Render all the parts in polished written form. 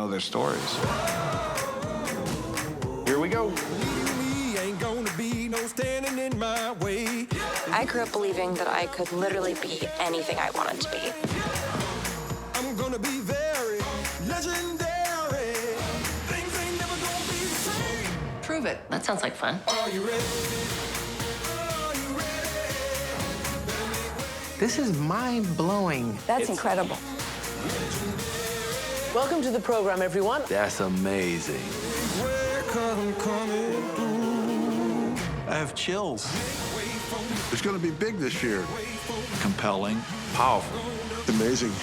know their stories. Here we go. I grew up believing that I could literally be anything I wanted to be. I'm gonna be very legendary. Things ain't never gonna be the same. Prove it. That sounds like fun. Are you ready? Are you ready? This is mind-blowing. That's incredible. Welcome to the program, everyone. That's amazing. Welcome coming through. I have chills. It's going to be big this year. Compelling, powerful. Amazing.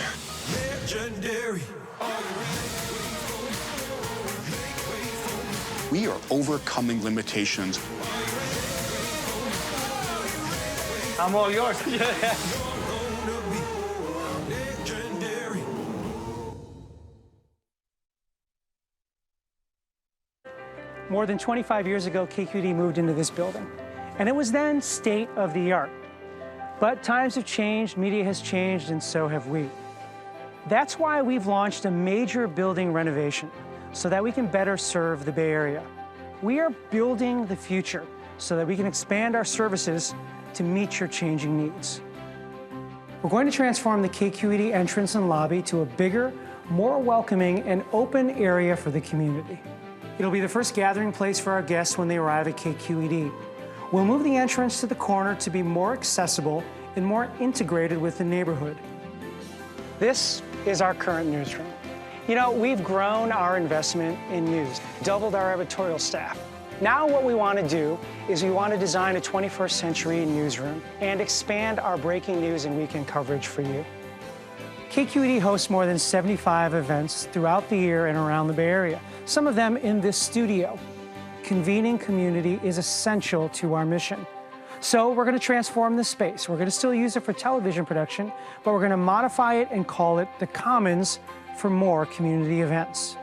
Legendary. We are overcoming limitations. I'm all yours. Legendary. More than 25 years ago, KQED moved into this building, and it was then state of the art. But times have changed, media has changed, and so have we. That's why we've launched a major building renovation so that we can better serve the Bay Area. We are building the future so that we can expand our services to meet your changing needs. We're going to transform the KQED entrance and lobby to a bigger, more welcoming, and open area for the community. It'll be the first gathering place for our guests when they arrive at KQED. We'll move the entrance to the corner to be more accessible and more integrated with the neighborhood. This is our current newsroom. You know, we've grown our investment in news, doubled our editorial staff. Now what we want to do is we want to design a 21st century newsroom and expand our breaking news and weekend coverage for you. KQED hosts more than 75 events throughout the year and around the Bay Area, some of them in this studio. Convening community is essential to our mission. So we're going to transform the space. We're going to still use it for television production, but we're going to modify it and call it the Commons for more community events.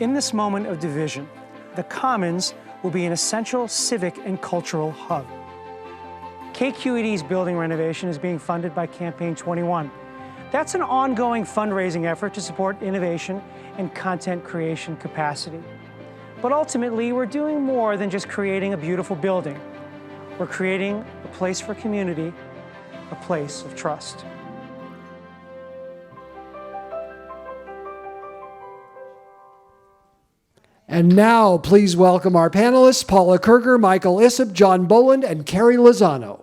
In this moment of division, the Commons will be an essential civic and cultural hub. KQED's building renovation is being funded by Campaign 21. That's an ongoing fundraising effort to support innovation and content creation capacity. But ultimately, we're doing more than just creating a beautiful building. We're creating a place for community, a place of trust. And now, please welcome our panelists, Paula Kerger, Michael Issop, John Boland, and Carrie Lozano.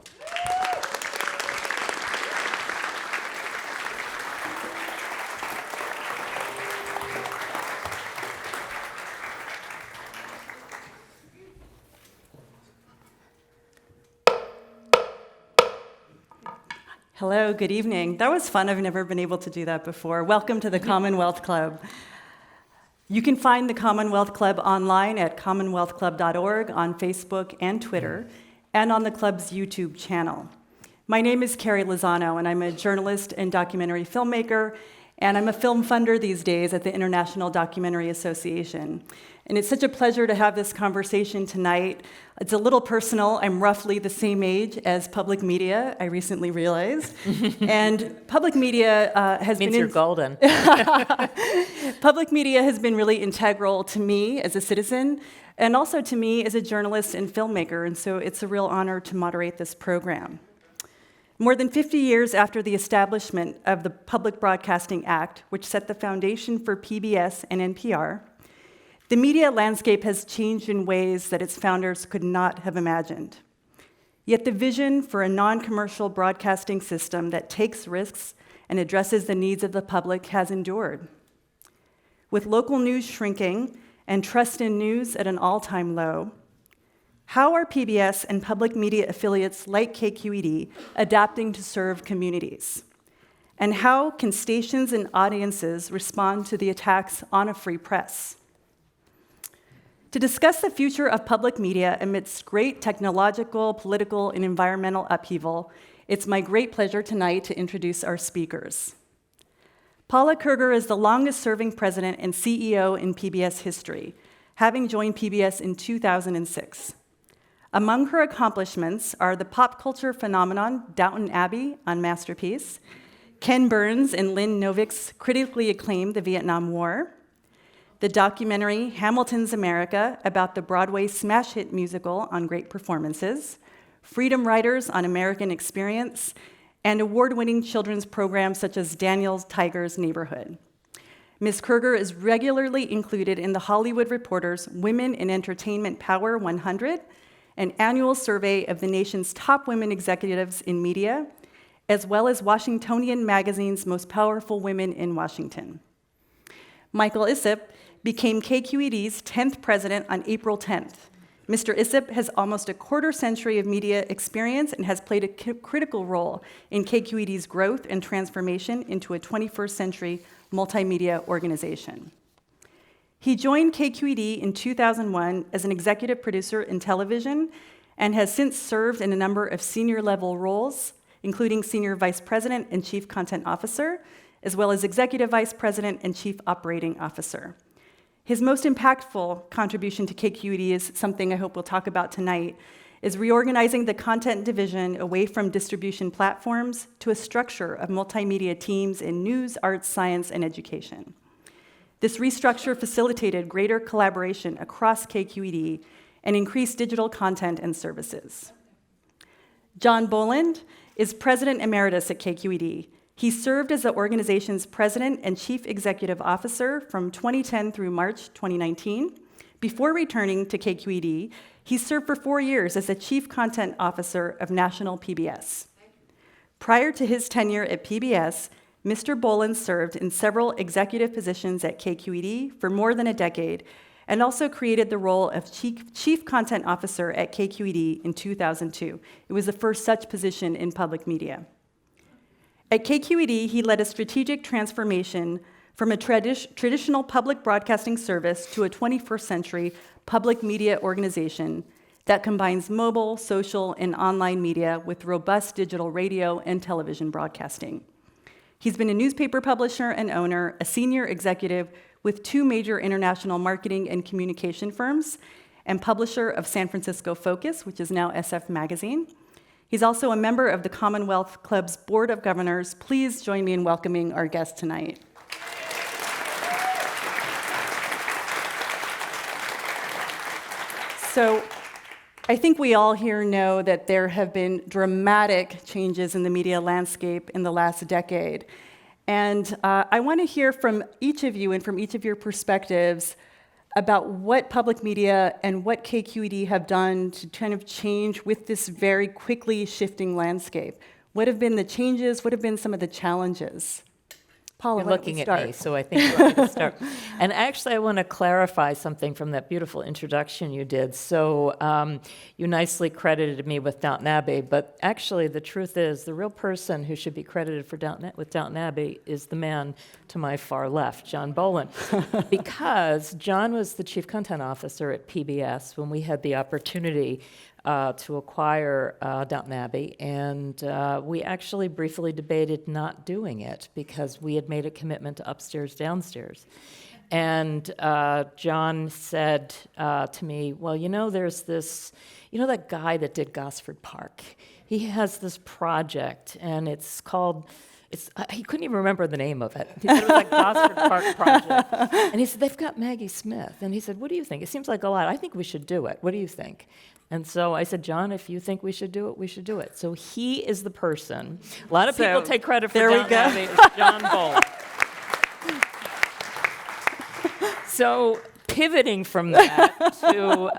Hello, good evening. That was fun. I've never been able to do that before. Welcome to the Commonwealth Club. You can find the Commonwealth Club online at commonwealthclub.org, on Facebook and Twitter, and on the club's YouTube channel. My name is Carrie Lozano, and I'm a journalist and documentary filmmaker, and I'm a film funder these days at the International Documentary Association. And it's such a pleasure to have this conversation tonight. It's a little personal. I'm roughly the same age as public media, I recently realized. And public media has Means been... you're golden. Public media has been really integral to me as a citizen, and also to me as a journalist and filmmaker, and so it's a real honor to moderate this program. More than 50 years after the establishment of the Public Broadcasting Act, which set the foundation for PBS and NPR, the media landscape has changed in ways that its founders could not have imagined. Yet the vision for a non-commercial broadcasting system that takes risks and addresses the needs of the public has endured. With local news shrinking and trust in news at an all-time low, how are PBS and public media affiliates like KQED adapting to serve communities? And how can stations and audiences respond to the attacks on a free press? To discuss the future of public media amidst great technological, political, and environmental upheaval, it's my great pleasure tonight to introduce our speakers. Paula Kerger is the longest-serving president and CEO in PBS history, having joined PBS in 2006. Among her accomplishments are the pop culture phenomenon Downton Abbey on Masterpiece, Ken Burns and Lynn Novick's critically acclaimed The Vietnam War, the documentary Hamilton's America about the Broadway smash hit musical on great performances, freedom writers on American experience, and award-winning children's programs such as Daniel's Tiger's Neighborhood. Ms. Kerger is regularly included in the Hollywood Reporter's Women in Entertainment Power 100, an annual survey of the nation's top women executives in media, as well as Washingtonian Magazine's Most Powerful Women in Washington. Michael Issip became KQED's 10th president on April 10th. Mr. Issip has almost a quarter century of media experience and has played a critical role in KQED's growth and transformation into a 21st century multimedia organization. He joined KQED in 2001 as an executive producer in television and has since served in a number of senior level roles, including Senior Vice President and Chief Content Officer, as well as Executive Vice President and Chief Operating Officer. His most impactful contribution to KQED is something I hope we'll talk about tonight, is reorganizing the content division away from distribution platforms to a structure of multimedia teams in news, arts, science, and education. This restructure facilitated greater collaboration across KQED and increased digital content and services. John Boland is President Emeritus at KQED. He served as the organization's President and Chief Executive Officer from 2010 through March 2019. Before returning to KQED, he served for 4 years as the Chief Content Officer of National PBS. Prior to his tenure at PBS, Mr. Boland served in several executive positions at KQED for more than a decade, and also created the role of Chief Content Officer at KQED in 2002. It was the first such position in public media. At KQED, he led a strategic transformation from a traditional public broadcasting service to a 21st century public media organization that combines mobile, social, and online media with robust digital radio and television broadcasting. He's been a newspaper publisher and owner, a senior executive with 2 major international marketing and communication firms, and publisher of San Francisco Focus, which is now SF Magazine. He's also a member of the Commonwealth Club's Board of Governors. Please join me in welcoming our guest tonight. So I think we all here know that there have been dramatic changes in the media landscape in the last decade. And I want to hear from each of you and from each of your perspectives about what public media and what KQED have done to kind of change with this very quickly shifting landscape. What have been the changes? What have been some of the challenges? Paula, You're looking at me, so I think you want me to start. And actually, I want to clarify something from that beautiful introduction you did. So you nicely credited me with Downton Abbey, but actually, the truth is, the real person who should be credited for with Downton Abbey is the man to my far left, John Boland, because John was the Chief Content Officer at PBS when we had the opportunity to acquire Downton Abbey, and we actually briefly debated not doing it because we had made a commitment to upstairs, downstairs. And John said to me, well, you know, there's this, you know that guy that did Gosford Park? He has this project, and it's called, he couldn't even remember the name of it. He said it was like Gosford Park Project. And he said, they've got Maggie Smith. And he said, what do you think? It seems like a lot. I think we should do it. What do you think? And so I said, John, if you think we should do it, we should do it. So he is the person. A lot of people take credit for Downton Abbey. It's John Boland. So pivoting from that to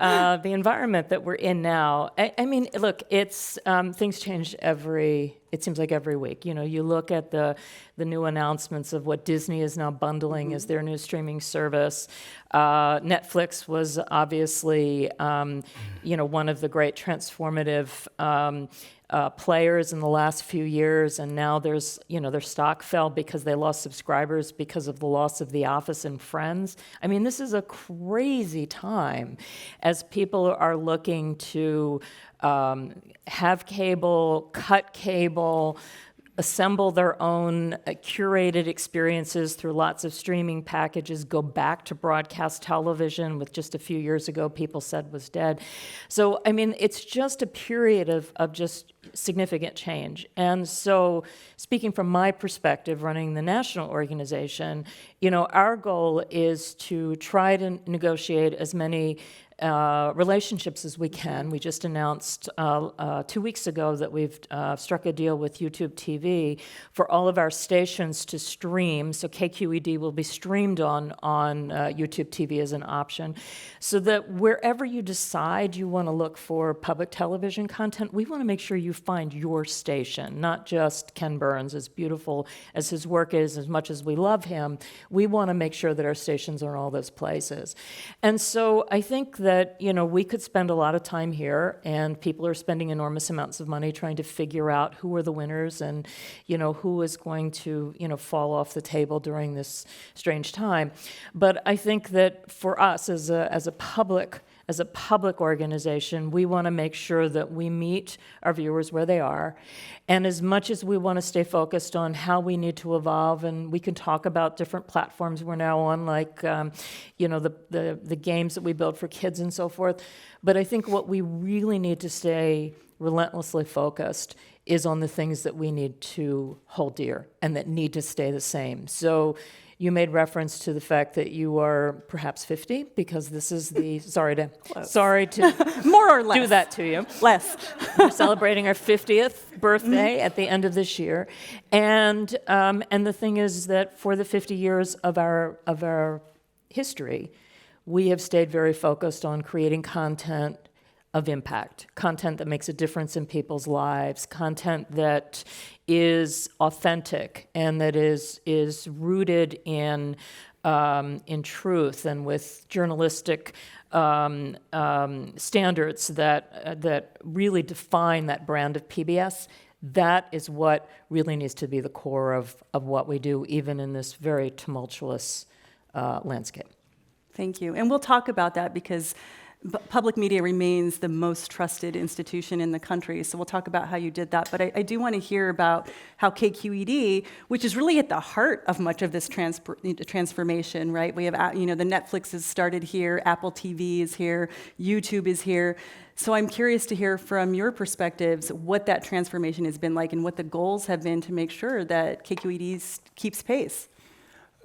the environment that we're in now, I mean, look, it's things change it seems like every week. You know, you look at the new announcements of what Disney is now bundling as their new streaming service. Netflix was obviously, you know, one of the great transformative players in the last few years, and now there's, you know, their stock fell because they lost subscribers because of the loss of The Office and Friends. I mean, this is a crazy time as people are looking to have cable, cut cable, assemble their own curated experiences through lots of streaming packages, go back to broadcast television, which just a few years ago people said was dead. So, I mean, it's just a period of just significant change. And so, speaking from my perspective, running the national organization, our goal is to try to negotiate as many relationships as we can. We just announced 2 weeks ago that we've struck a deal with YouTube TV for all of our stations to stream. So KQED will be streamed on YouTube TV as an option, so that wherever you decide you want to look for public television content, we want to make sure you find your station, not just Ken Burns. As beautiful as his work is, as much as we love him, we want to make sure that our stations are in all those places. And so I think that we could spend a lot of time here, and people are spending enormous amounts of money trying to figure out who are the winners and who is going to fall off the table during this strange time. But I think that for us as a public organization, we want to make sure that we meet our viewers where they are. And as much as we want to stay focused on how we need to evolve, and we can talk about different platforms we're now on, like, the games that we build for kids and so forth. But I think what we really need to stay relentlessly focused is on the things that we need to hold dear and that need to stay the same. So you made reference to the fact that you are perhaps 50, because this is the sorry to more or less do that to you. Less. We're celebrating our 50th birthday at the end of this year, and the thing is that for the 50 years of our history, we have stayed very focused on creating content of impact, content that makes a difference in people's lives, content that is authentic and that is rooted in truth and with journalistic standards that really define that brand of PBS. That is what really needs to be the core of what we do, even in this very tumultuous landscape. Thank you. And we'll talk about that, because public media remains the most trusted institution in the country, so we'll talk about how you did that. But I do want to hear about how KQED, which is really at the heart of much of this transformation, right? We have, the Netflix has started here, Apple TV is here, YouTube is here. So I'm curious to hear from your perspectives what that transformation has been like and what the goals have been to make sure that KQED keeps pace.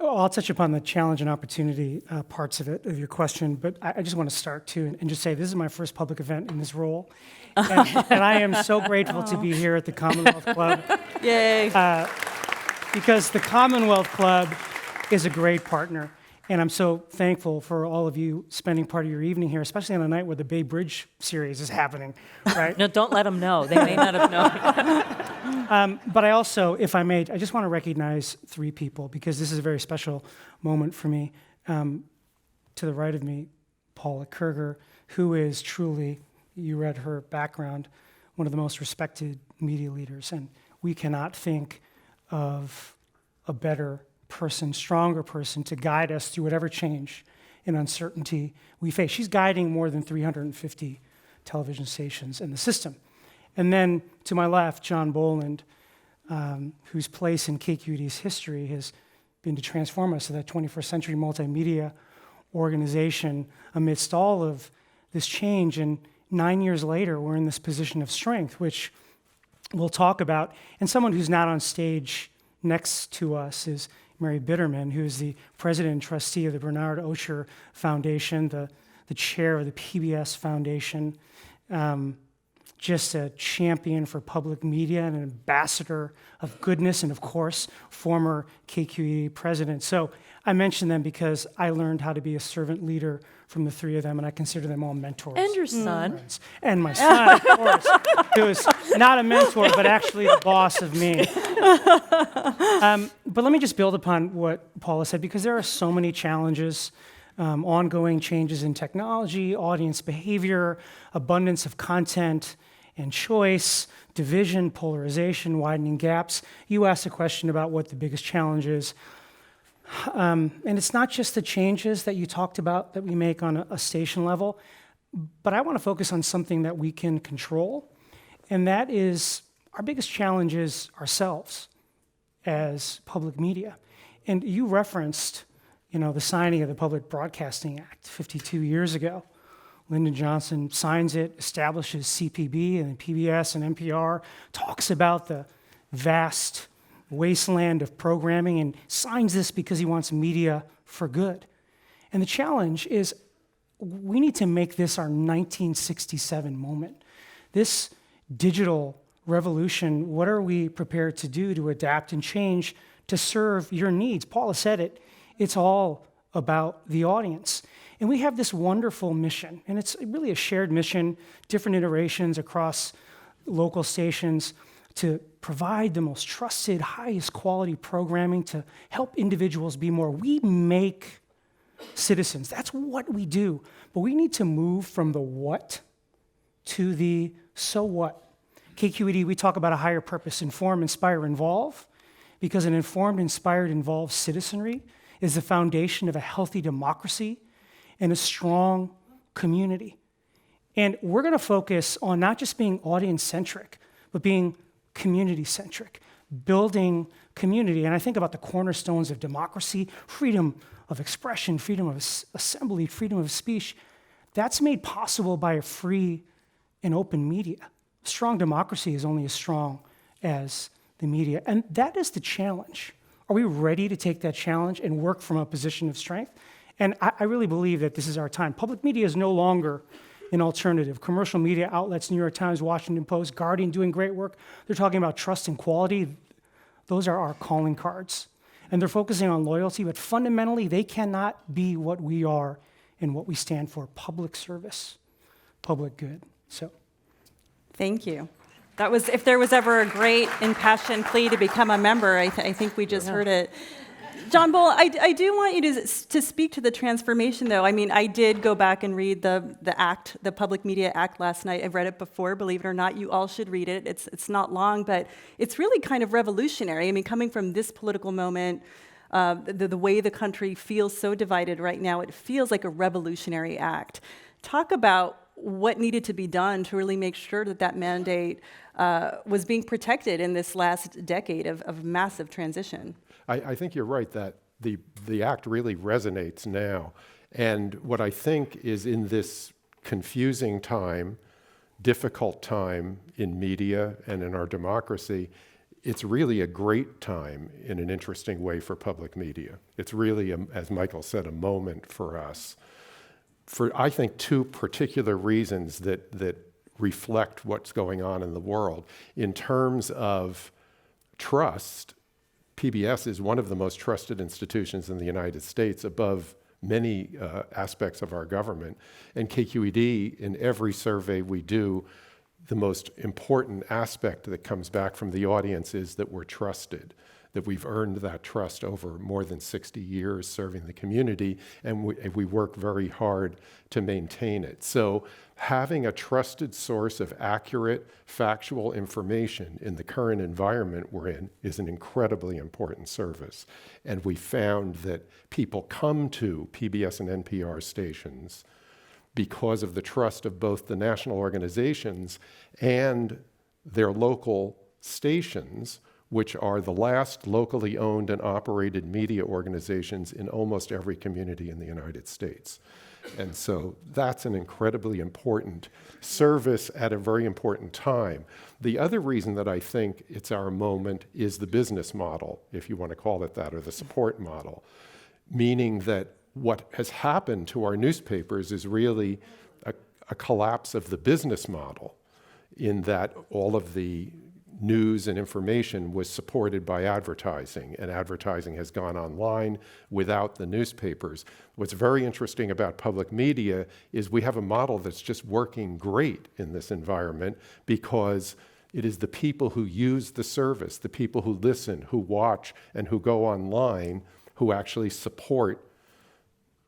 Well, I'll touch upon the challenge and opportunity parts of your question, but I just want to start too and just say this is my first public event in this role, and I am so grateful to be here at the Commonwealth Club. Yay! Because the Commonwealth Club is a great partner, and I'm so thankful for all of you spending part of your evening here, especially on a night where the Bay Bridge series is happening, right? No, don't let them know. They may not have known. But I also, if I may, I just want to recognize three people, because this is a very special moment for me. To the right of me, Paula Kerger, who is truly, you read her background, one of the most respected media leaders. And we cannot think of a better person, stronger person to guide us through whatever change and uncertainty we face. She's guiding more than 350 television stations in the system. And then to my left, John Boland, whose place in KQED's history has been to transform us to that 21st century multimedia organization amidst all of this change. And 9 years later, we're in this position of strength, which we'll talk about. And someone who's not on stage next to us is Mary Bitterman, who is the president and trustee of the Bernard Osher Foundation, the chair of the PBS Foundation, just a champion for public media and an ambassador of goodness, and of course, former KQED president. So I mention them because I learned how to be a servant leader from the three of them, and I consider them all mentors. And your son. Friends. And my son, of course, who is not a mentor, but actually the boss of me. But let me just build upon what Paula said, because there are so many challenges, ongoing changes in technology, audience behavior, abundance of content and choice, division, polarization, widening gaps. You asked a question about what the biggest challenge is. And it's not just the changes that you talked about that we make on a station level, but I want to focus on something that we can control, and that is our biggest challenge is ourselves as public media. And you referenced, the signing of the Public Broadcasting Act 52 years ago. Lyndon Johnson signs it, establishes CPB and PBS and NPR, talks about the vast wasteland of programming, and signs this because he wants media for good. And the challenge is we need to make this our 1967 moment. This digital revolution, what are we prepared to do to adapt and change to serve your needs? Paula said it, it's all about the audience. And we have this wonderful mission, and it's really a shared mission, different iterations across local stations, to provide the most trusted, highest quality programming to help individuals be more. We make citizens. That's what we do. But we need to move from the what to the so what. KQED, we talk about a higher purpose: inform, inspire, involve, because an informed, inspired, involved citizenry is the foundation of a healthy democracy and a strong community. And we're going to focus on not just being audience-centric, but being community-centric, building community. And I think about the cornerstones of democracy: freedom of expression, freedom of assembly, freedom of speech. That's made possible by a free and open media. Strong democracy is only as strong as the media. And that is the challenge. Are we ready to take that challenge and work from a position of strength? And I really believe that this is our time. Public media is no longer an alternative. Commercial media outlets, New York Times, Washington Post, Guardian, doing great work. They're talking about trust and quality. Those are our calling cards. And they're focusing on loyalty, but fundamentally, they cannot be what we are and what we stand for: public service, public good. So, thank you. That was, if there was ever a great impassioned plea to become a member, I think we just heard it. John Bull, I do want you to speak to the transformation, though. I mean, I did go back and read the Act, the Public Media Act last night. I've read it before, believe it or not. You all should read it. It's not long, but it's really kind of revolutionary. I mean, coming from this political moment, the way the country feels so divided right now, it feels like a revolutionary act. Talk about what needed to be done to really make sure that that mandate was being protected in this last decade of massive transition. I think you're right that the act really resonates now. And what I think is, in this confusing time, difficult time in media and in our democracy, it's really a great time in an interesting way for public media. It's really, as Michael said, a moment for us, for I think two particular reasons that reflect what's going on in the world. In terms of trust, PBS is one of the most trusted institutions in the United States, above many aspects of our government. And KQED, in every survey we do, the most important aspect that comes back from the audience is that we're trusted, that we've earned that trust over more than 60 years serving the community, and we work very hard to maintain it. So having a trusted source of accurate, factual information in the current environment we're in is an incredibly important service. And we found that people come to PBS and NPR stations because of the trust of both the national organizations and their local stations, which are the last locally owned and operated media organizations in almost every community in the United States. And so that's an incredibly important service at a very important time. The other reason that I think it's our moment is the business model, if you want to call it that, or the support model, meaning that what has happened to our newspapers is really a collapse of the business model, in that all of the news and information was supported by advertising, and advertising has gone online without the newspapers. What's very interesting about public media is we have a model that's just working great in this environment, because it is the people who use the service, the people who listen, who watch, and who go online, who actually support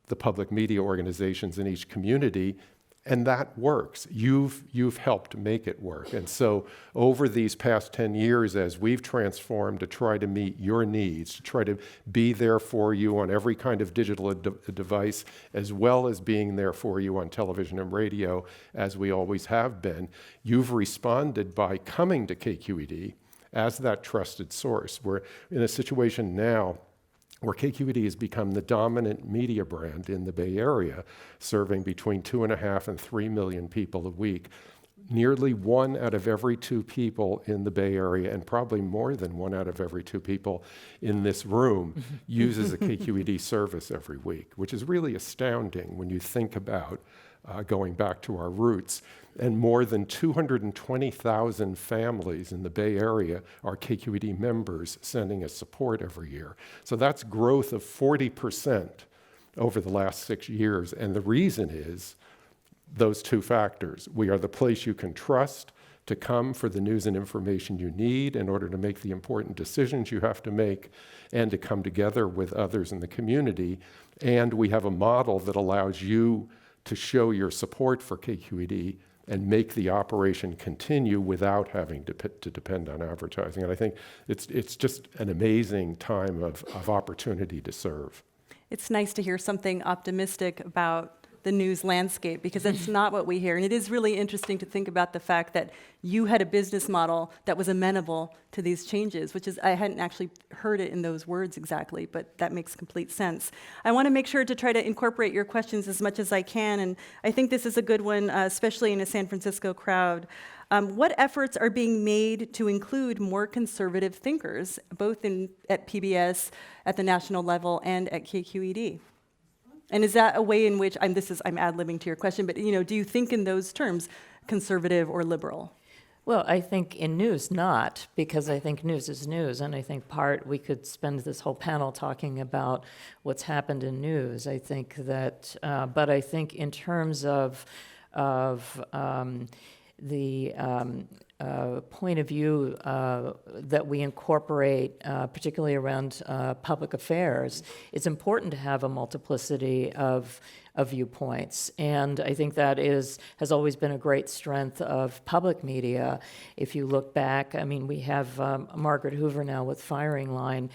the public media organizations in each community. And that works. You've helped make it work. And so over these past 10 years, as we've transformed to try to meet your needs, to try to be there for you on every kind of digital device, as well as being there for you on television and radio, as we always have been, you've responded by coming to KQED as that trusted source. We're in a situation now where KQED has become the dominant media brand in the Bay Area, serving between 2.5 and 3 million people a week. Nearly 1 out of every 2 people in the Bay Area, and probably more than 1 out of every 2 people in this room, uses a KQED service every week, which is really astounding when you think about going back to our roots. And more than 220,000 families in the Bay Area are KQED members sending us support every year. So that's growth of 40% over the last 6 years. And the reason is those 2 factors. We are the place you can trust to come for the news and information you need in order to make the important decisions you have to make and to come together with others in the community. And we have a model that allows you to show your support for KQED and make the operation continue without having to depend on advertising. And I think it's just an amazing time of opportunity to serve. It's nice to hear something optimistic about the news landscape, because that's not what we hear. And it is really interesting to think about the fact that you had a business model that was amenable to these changes, which is, I hadn't actually heard it in those words exactly, but that makes complete sense. I want to make sure to try to incorporate your questions as much as I can, and I think this is a good one, especially in a San Francisco crowd. What efforts are being made to include more conservative thinkers, both at PBS, at the national level, and at KQED? And is that a way in which, I'm ad-libbing to your question, but do you think in those terms, conservative or liberal? Well, I think in news, not, because I think news is news, and I think we could spend this whole panel talking about what's happened in news. I think that, but I think in terms of the point of view that we incorporate, particularly around public affairs, it's important to have a multiplicity of viewpoints. And I think that has always been a great strength of public media. If you look back, I mean, we have Margaret Hoover now with Firing Line,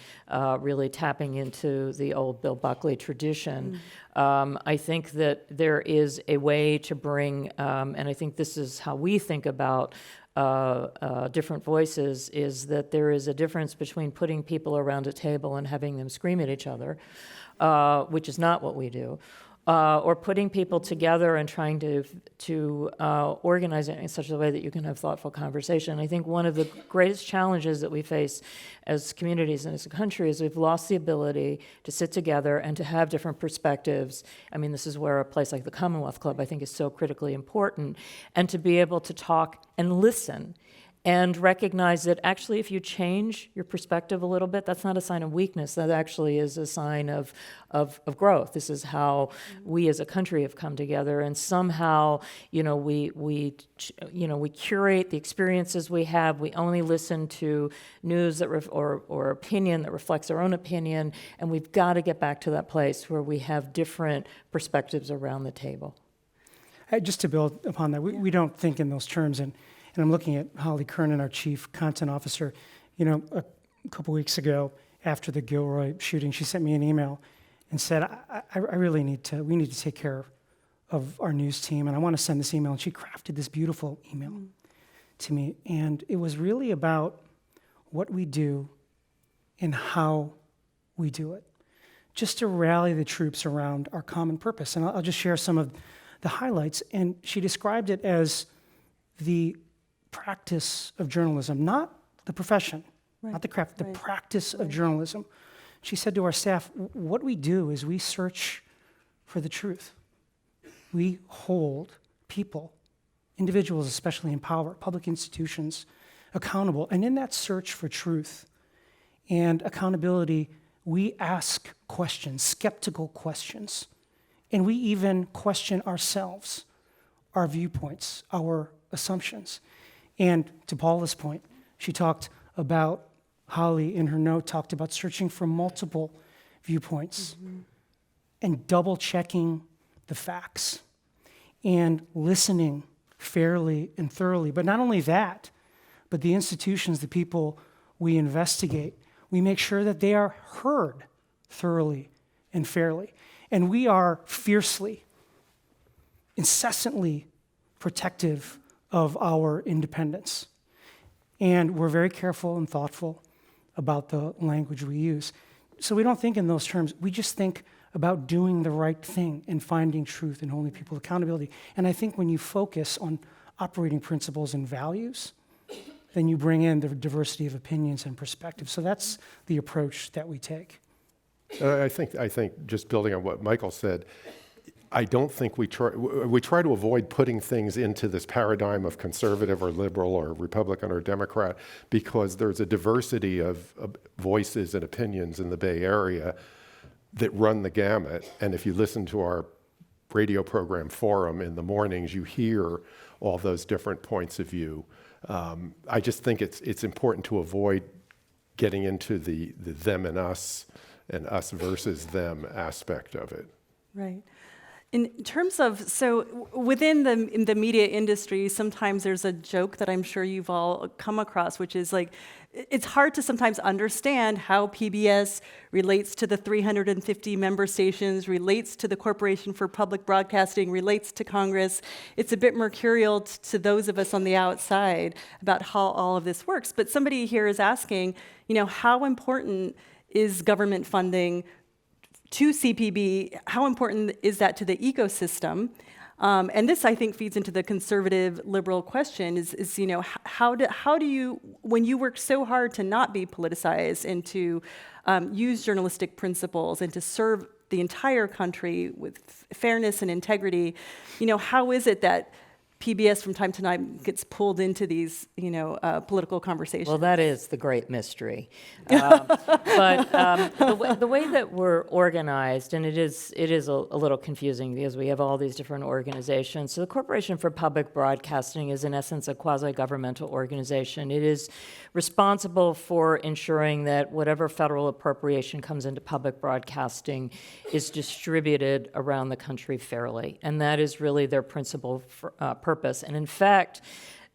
really tapping into the old Bill Buckley tradition. I think that there is a way to bring, and I think this is how we think about different voices, is that there is a difference between putting people around a table and having them scream at each other, which is not what we do, or putting people together and trying to organize it in such a way that you can have thoughtful conversation. I think one of the greatest challenges that we face as communities and as a country is we've lost the ability to sit together and to have different perspectives. I mean, this is where a place like the Commonwealth Club, I think, is so critically important, and to be able to talk and listen and recognize that actually if you change your perspective a little bit, that's not a sign of weakness. That actually is a sign of growth. This is how we as a country have come together, and somehow, we curate the experiences we have. We only listen to news that or opinion that reflects our own opinion, and we've got to get back to that place where we have different perspectives around the table. Just to build upon that, we don't think in those terms, and I'm looking at Holly Kernan, our chief content officer. A couple weeks ago, after the Gilroy shooting, she sent me an email and said, we need to take care of our news team, and I want to send this email. And she crafted this beautiful email to me, and it was really about what we do and how we do it, just to rally the troops around our common purpose. And I'll just share some of the highlights. And she described it as the practice of journalism, not the profession, not the craft, the practice of journalism. She said to our staff, what we do is we search for the truth. We hold people, individuals especially in power, public institutions, accountable. And in that search for truth and accountability, we ask questions, skeptical questions. And we even question ourselves, our viewpoints, our assumptions. And to Paula's point, she talked about, Holly in her note talked about searching for multiple viewpoints and double checking the facts. and listening fairly and thoroughly. But not only that, but the institutions, the people we investigate, we make sure that they are heard thoroughly and fairly. And we are fiercely, incessantly protective of our independence. And we're very careful and thoughtful about the language we use. So we don't think in those terms. We just think about doing the right thing and finding truth and holding people accountability. And I think when you focus on operating principles and values, then you bring in the diversity of opinions and perspectives. So that's the approach that we take. I think just building on what Michael said, I don't think we try to avoid putting things into this paradigm of conservative or liberal or Republican or Democrat because there's a diversity of voices and opinions in the Bay Area that run the gamut. And if you listen to our radio program Forum in the mornings, you hear all those different points of view. I just think it's important to avoid getting into the them and us versus them aspect of it. Right. In terms of, so within the media industry, sometimes there's a joke that I'm sure you've all come across, which is like, it's hard to sometimes understand how PBS relates to the 350 member stations, relates to the Corporation for Public Broadcasting, relates to Congress. It's a bit mercurial to those of us on the outside about how all of this works. But somebody here is asking, how important is government funding to CPB? How important is that to the ecosystem? And this, I think, feeds into the conservative liberal question: is how do you, when you work so hard to not be politicized and to use journalistic principles and to serve the entire country with fairness and integrity, how is it that PBS from time to time gets pulled into these, political conversations? Well, that is the great mystery. But the way that we're organized, and it is a little confusing because we have all these different organizations. So the Corporation for Public Broadcasting is in essence a quasi-governmental organization. It is responsible for ensuring that whatever federal appropriation comes into public broadcasting is distributed around the country fairly. And that is really their principal purpose. And in fact,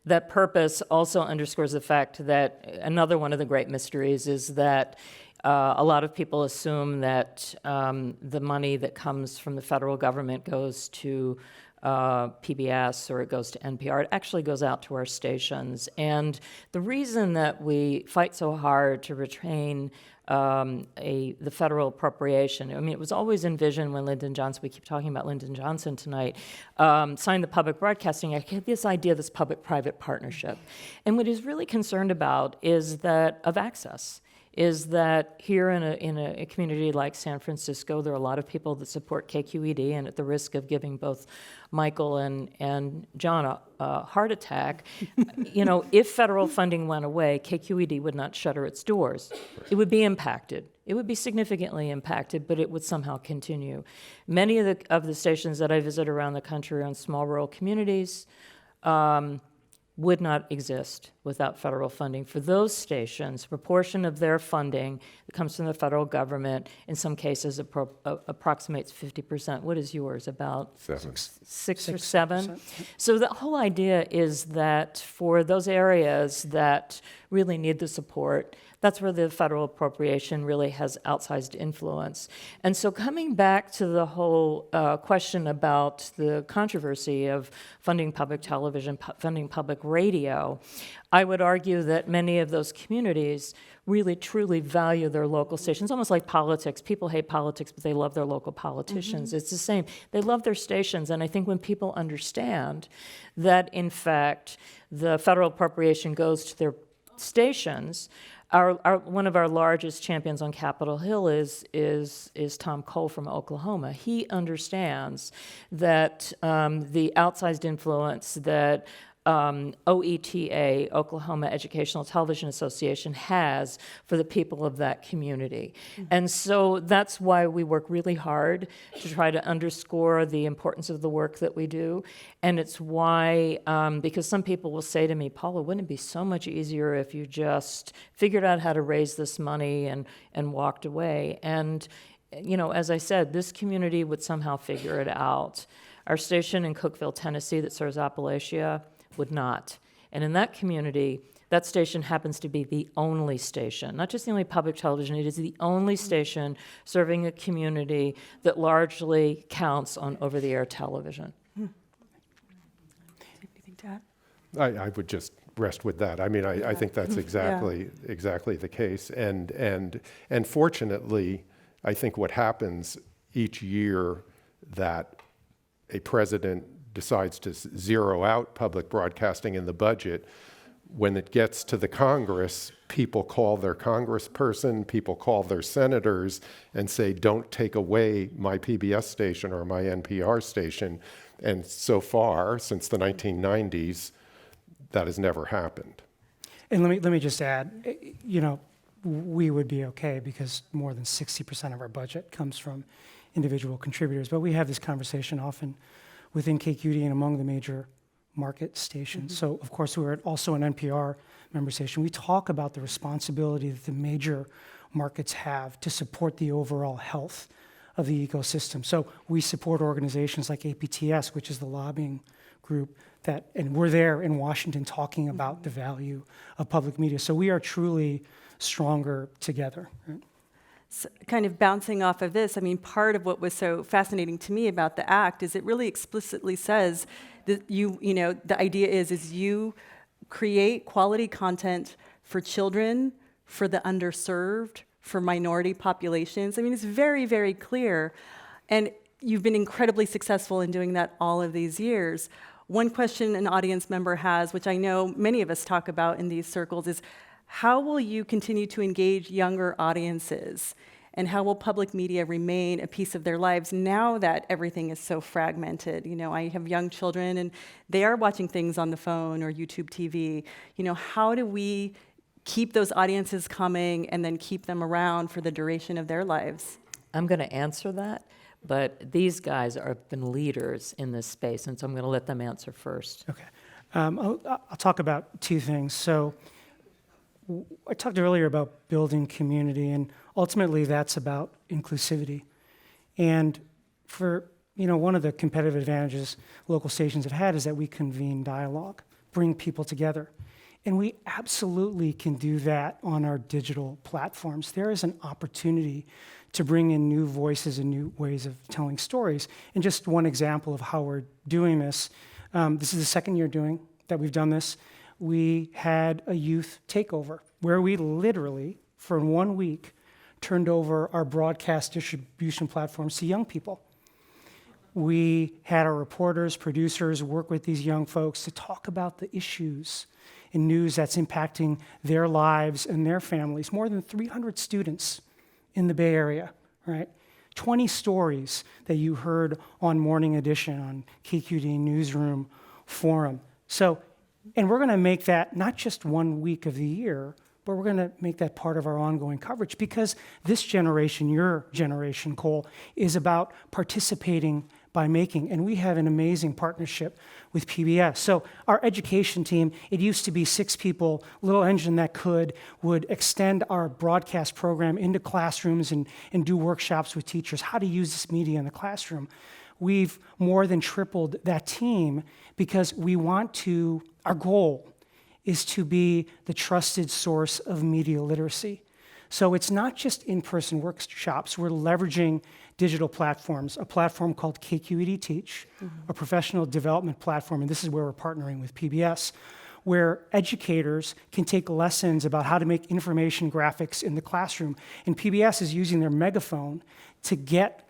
that purpose also underscores the fact that another one of the great mysteries is that a lot of people assume that the money that comes from the federal government goes to PBS or it goes to NPR. It actually goes out to our stations. And the reason that we fight so hard to retain the federal appropriation. It was always envisioned when Lyndon Johnson, we keep talking about Lyndon Johnson tonight, signed the Public Broadcasting Act, he had this idea, this public-private partnership. And what he's really concerned about is that of access. Is that here in a community like San Francisco, there are a lot of people that support KQED, and at the risk of giving both Michael and John a heart attack, if federal funding went away, KQED would not shutter its doors. It would be impacted. It would be significantly impacted, but it would somehow continue. Many of the stations that I visit around the country are in small rural communities. Would not exist without federal funding. For those stations, a proportion of their funding that comes from the federal government, in some cases approximates 50%. What is yours, about? 6 or 7? So the whole idea is that for those areas that really need the support, that's where the federal appropriation really has outsized influence. And so coming back to the whole question about the controversy of funding public television, funding public radio, I would argue that many of those communities really truly value their local stations, almost like politics. People hate politics, but they love their local politicians. Mm-hmm. It's the same. They love their stations, and I think when people understand that, in fact, the federal appropriation goes to their stations, one of our largest champions on Capitol Hill is Tom Cole from Oklahoma. He understands that the outsized influence that OETA, Oklahoma Educational Television Association, has for the people of that community. Mm-hmm. And so that's why we work really hard to try to underscore the importance of the work that we do. And it's why, because some people will say to me, Paula, wouldn't it be so much easier if you just figured out how to raise this money and walked away? And, as I said, this community would somehow figure it out. Our station in Cookeville, Tennessee, that serves Appalachia, would not. And in that community, that station happens to be the only station, not just the only public television, it is the only station serving a community that largely counts on over-the-air television. Anything to add? I would just rest with that. I mean, I think that's exactly the case. And fortunately, I think what happens each year that a president decides to zero out public broadcasting in the budget, when it gets to the Congress, people call their congressperson, people call their senators and say, don't take away my PBS station or my NPR station. And so far, since the 1990s, that has never happened. And let me just add, we would be okay because more than 60% of our budget comes from individual contributors. But we have this conversation often within KQED and among the major market stations. So, of course, we're also an NPR member station. We talk about the responsibility that the major markets have to support the overall health of the ecosystem. So we support organizations like APTS, which is the lobbying group and we're there in Washington talking about the value of public media. So we are truly stronger together. Right? So kind of bouncing off of this, I mean, part of what was so fascinating to me about the act is it really explicitly says that the idea is you create quality content for children, for the underserved, for minority populations. I mean, it's very, very clear. And you've been incredibly successful in doing that all of these years. One question an audience member has, which I know many of us talk about in these circles, is how will you continue to engage younger audiences? And how will public media remain a piece of their lives now that everything is so fragmented? I have young children and they are watching things on the phone or YouTube TV. How do we keep those audiences coming and then keep them around for the duration of their lives? I'm going to answer that, but these guys have been leaders in this space, and so I'm going to let them answer first. Okay. I'll talk about two things. So I talked earlier about building community, and ultimately that's about inclusivity. And for, one of the competitive advantages local stations have had is that we convene dialogue, bring people together. And we absolutely can do that on our digital platforms. There is an opportunity to bring in new voices and new ways of telling stories. And just one example of how we're doing this, this is the second year that we've done this. We had a youth takeover where we literally, for 1 week, turned over our broadcast distribution platforms to young people. We had our reporters, producers work with these young folks to talk about the issues and news that's impacting their lives and their families. More than 300 students in the Bay Area, right? 20 stories that you heard on Morning Edition, on KQED Newsroom Forum. So, and we're going to make that not just 1 week of the year, but we're going to make that part of our ongoing coverage because this generation, your generation, Cole, is about participating by making. And we have an amazing partnership with PBS. So our education team, it used to be 6 people, little engine that would extend our broadcast program into classrooms and do workshops with teachers, how to use this media in the classroom. We've more than tripled that team because our goal is to be the trusted source of media literacy. So it's not just in-person workshops. We're leveraging digital platforms, a platform called KQED Teach, a professional development platform, and this is where we're partnering with PBS, where educators can take lessons about how to make information graphics in the classroom. And PBS is using their megaphone to get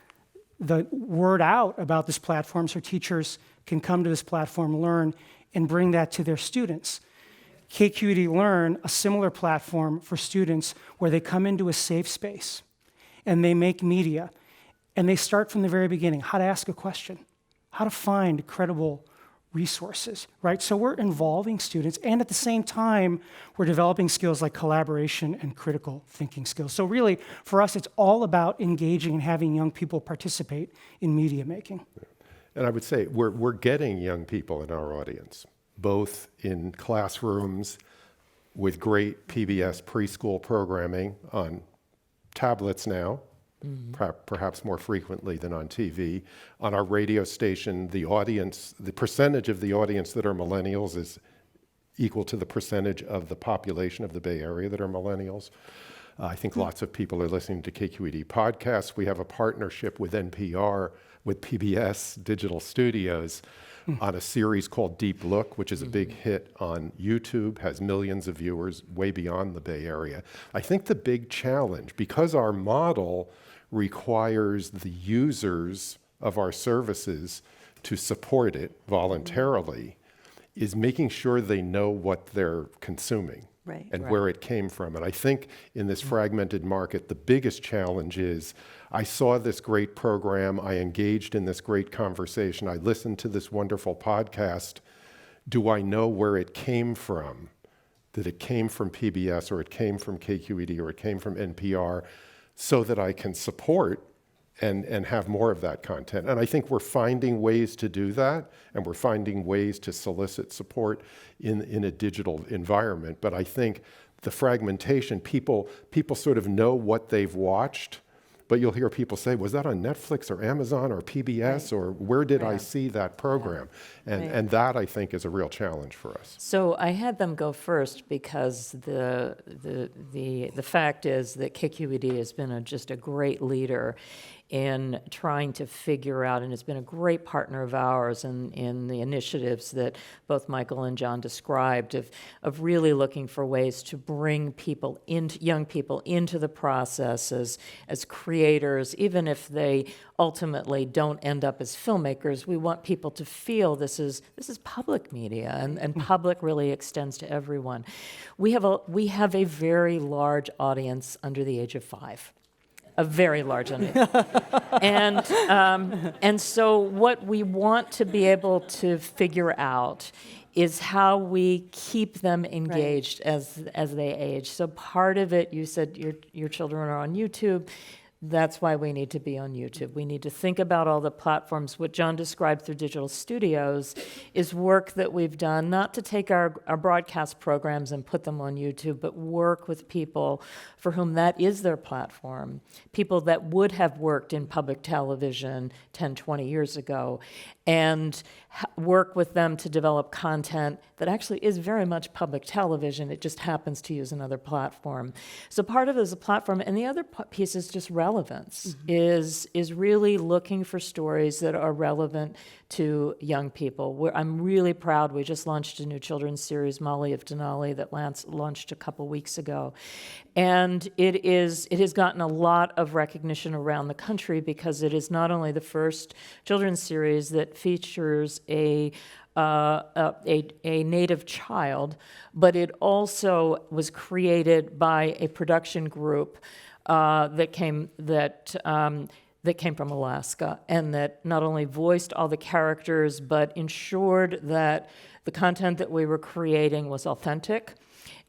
the word out about this platform so teachers can come to this platform, learn, and bring that to their students. KQED Learn, a similar platform for students where they come into a safe space and they make media and they start from the very beginning, how to ask a question, how to find credible resources, right? So we're involving students and at the same time, we're developing skills like collaboration and critical thinking skills. So really, for us, it's all about engaging and having young people participate in media making. And I would say we're getting young people in our audience, both in classrooms with great PBS preschool programming on tablets now, perhaps more frequently than on TV. On our radio station, the audience, the percentage of the audience that are millennials is equal to the percentage of the population of the Bay Area that are millennials. I think lots of people are listening to KQED podcasts. We have a partnership with NPR, with PBS Digital Studios, on a series called Deep Look, which is a big hit on YouTube, has millions of viewers way beyond the Bay Area. I think the big challenge, because our model requires the users of our services to support it voluntarily, is making sure they know what they're consuming. Right. And where it came from. And I think in this fragmented market, the biggest challenge is I saw this great program, I engaged in this great conversation, I listened to this wonderful podcast. Do I know where it came from? That it came from PBS or it came from KQED or it came from NPR, so that I can support and have more of that content. And I think we're finding ways to do that, and we're finding ways to solicit support in a digital environment. But I think the fragmentation, people sort of know what they've watched, but you'll hear people say, was that on Netflix or Amazon or PBS, or where did I see that program? And that, I think, is a real challenge for us. So I had them go first because the fact is that KQED has been just a great leader in trying to figure out, and has been a great partner of ours in the initiatives that both Michael and John described of really looking for ways to bring people into, young people into the process as creators, even if they ultimately don't end up as filmmakers. We want people to feel this is public media, and public really extends to everyone. We have a very large audience under the age of 5. A very large audience. And so what we want to be able to figure out is how we keep them engaged as they age. So part of it, you said your children are on YouTube. That's why we need to be on YouTube. We need to think about all the platforms. What John described through Digital Studios is work that we've done, not to take our broadcast programs and put them on YouTube, but work with people for whom that is their platform, people that would have worked in public television 10, 20 years ago, and work with them to develop content that actually is very much public television. It just happens to use another platform. So part of it is a platform, and the other piece is just relevance, is really looking for stories that are relevant to young people. I'm really proud. We just launched a new children's series, Molly of Denali, that launched a couple weeks ago. And it has gotten a lot of recognition around the country because it is not only the first children's series that features a Native child, but it also was created by a production group that came from Alaska, and that not only voiced all the characters, but ensured that the content that we were creating was authentic,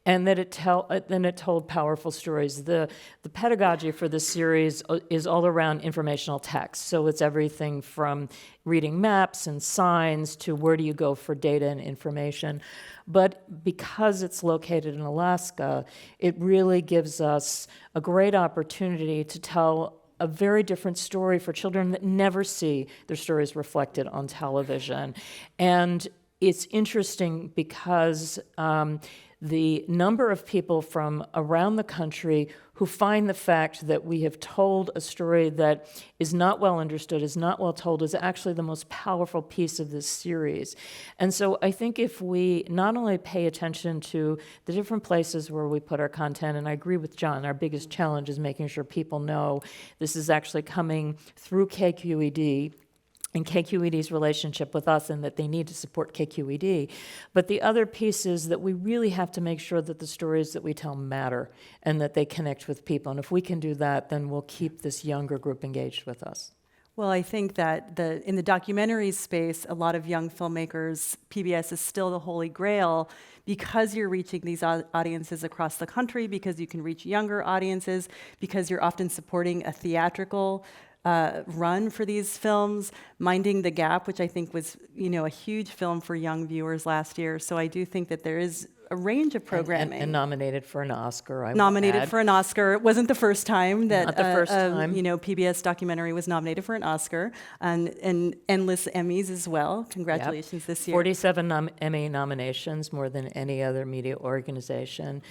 and that it told powerful stories. The pedagogy for this series is all around informational text. So it's everything from reading maps and signs to where do you go for data and information. But because it's located in Alaska, it really gives us a great opportunity to tell a very different story for children that never see their stories reflected on television. And it's interesting because the number of people from around the country who find the fact that we have told a story that is not well understood, is not well told, is actually the most powerful piece of this series. And so I think if we not only pay attention to the different places where we put our content, and I agree with John, our biggest challenge is making sure people know this is actually coming through KQED, and KQED's relationship with us, and that they need to support KQED. But the other piece is that we really have to make sure that the stories that we tell matter and that they connect with people. And if we can do that, then we'll keep this younger group engaged with us. Well, I think that in the documentary space, a lot of young filmmakers, PBS is still the holy grail because you're reaching these audiences across the country, because you can reach younger audiences, because you're often supporting a theatrical run for these films. Minding the Gap, which I think was, a huge film for young viewers last year. So I do think that there is a range of programming. And nominated for an Oscar. I would Nominated add. for an Oscar. It wasn't the first time that Not the first time. PBS documentary was nominated for an Oscar, and endless Emmys as well. Congratulations this year. 47 Emmy nominations, more than any other media organization.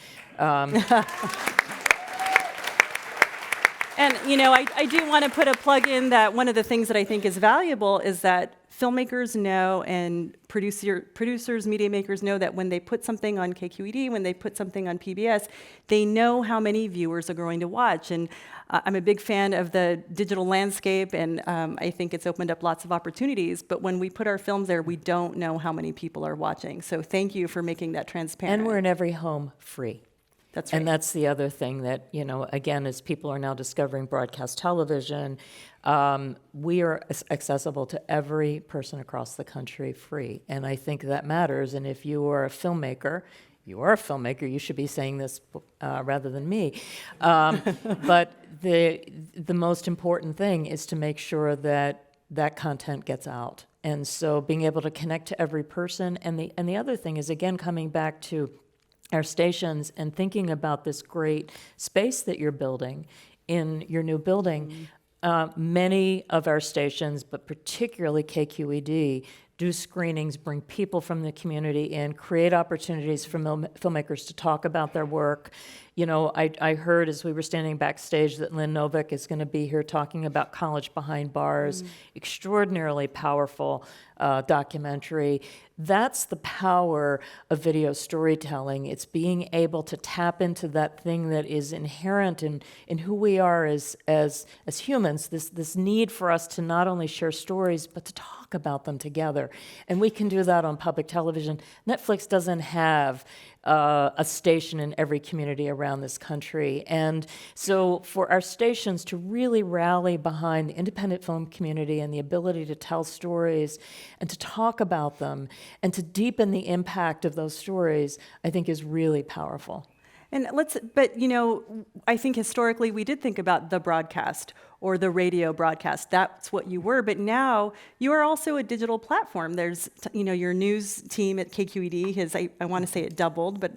And, I do want to put a plug in that one of the things that I think is valuable is that filmmakers know and producers, media makers know that when they put something on KQED, when they put something on PBS, they know how many viewers are going to watch. And I'm a big fan of the digital landscape, and I think it's opened up lots of opportunities. But when we put our films there, we don't know how many people are watching. So thank you for making that transparent. And we're in every home free. That's right. And that's the other thing that, again, as people are now discovering broadcast television, we are accessible to every person across the country free. And I think that matters. And if you are a filmmaker, you should be saying this rather than me. But the most important thing is to make sure that that content gets out. And so being able to connect to every person. And the other thing is, again, coming back to our stations and thinking about this great space that you're building in your new building. Many of our stations, but particularly KQED, do screenings, bring people from the community in, create opportunities for filmmakers to talk about their work. I heard as we were standing backstage that Lynn Novick is going to be here talking about College Behind Bars, extraordinarily powerful documentary. That's the power of video storytelling. It's being able to tap into that thing that is inherent in who we are as humans, this need for us to not only share stories, but to talk about them together. And we can do that on public television. Netflix doesn't have a station in every community around this country. And so for our stations to really rally behind the independent film community and the ability to tell stories and to talk about them and to deepen the impact of those stories, I think is really powerful. And I think historically we did think about the broadcast or the radio broadcast. That's what you were, but now you are also a digital platform. There's, your news team at KQED has, I want to say it doubled, but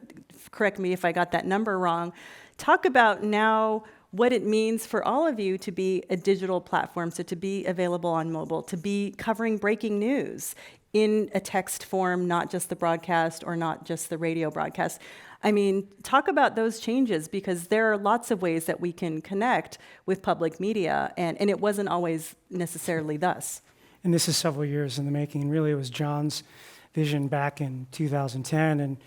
correct me if I got that number wrong. Talk about now what it means for all of you to be a digital platform, so to be available on mobile, to be covering breaking news in a text form, not just the broadcast or not just the radio broadcast. I mean, talk about those changes, because there are lots of ways that we can connect with public media, and it wasn't always necessarily thus. And this is several years in the making. And really, it was John's vision back in 2010, and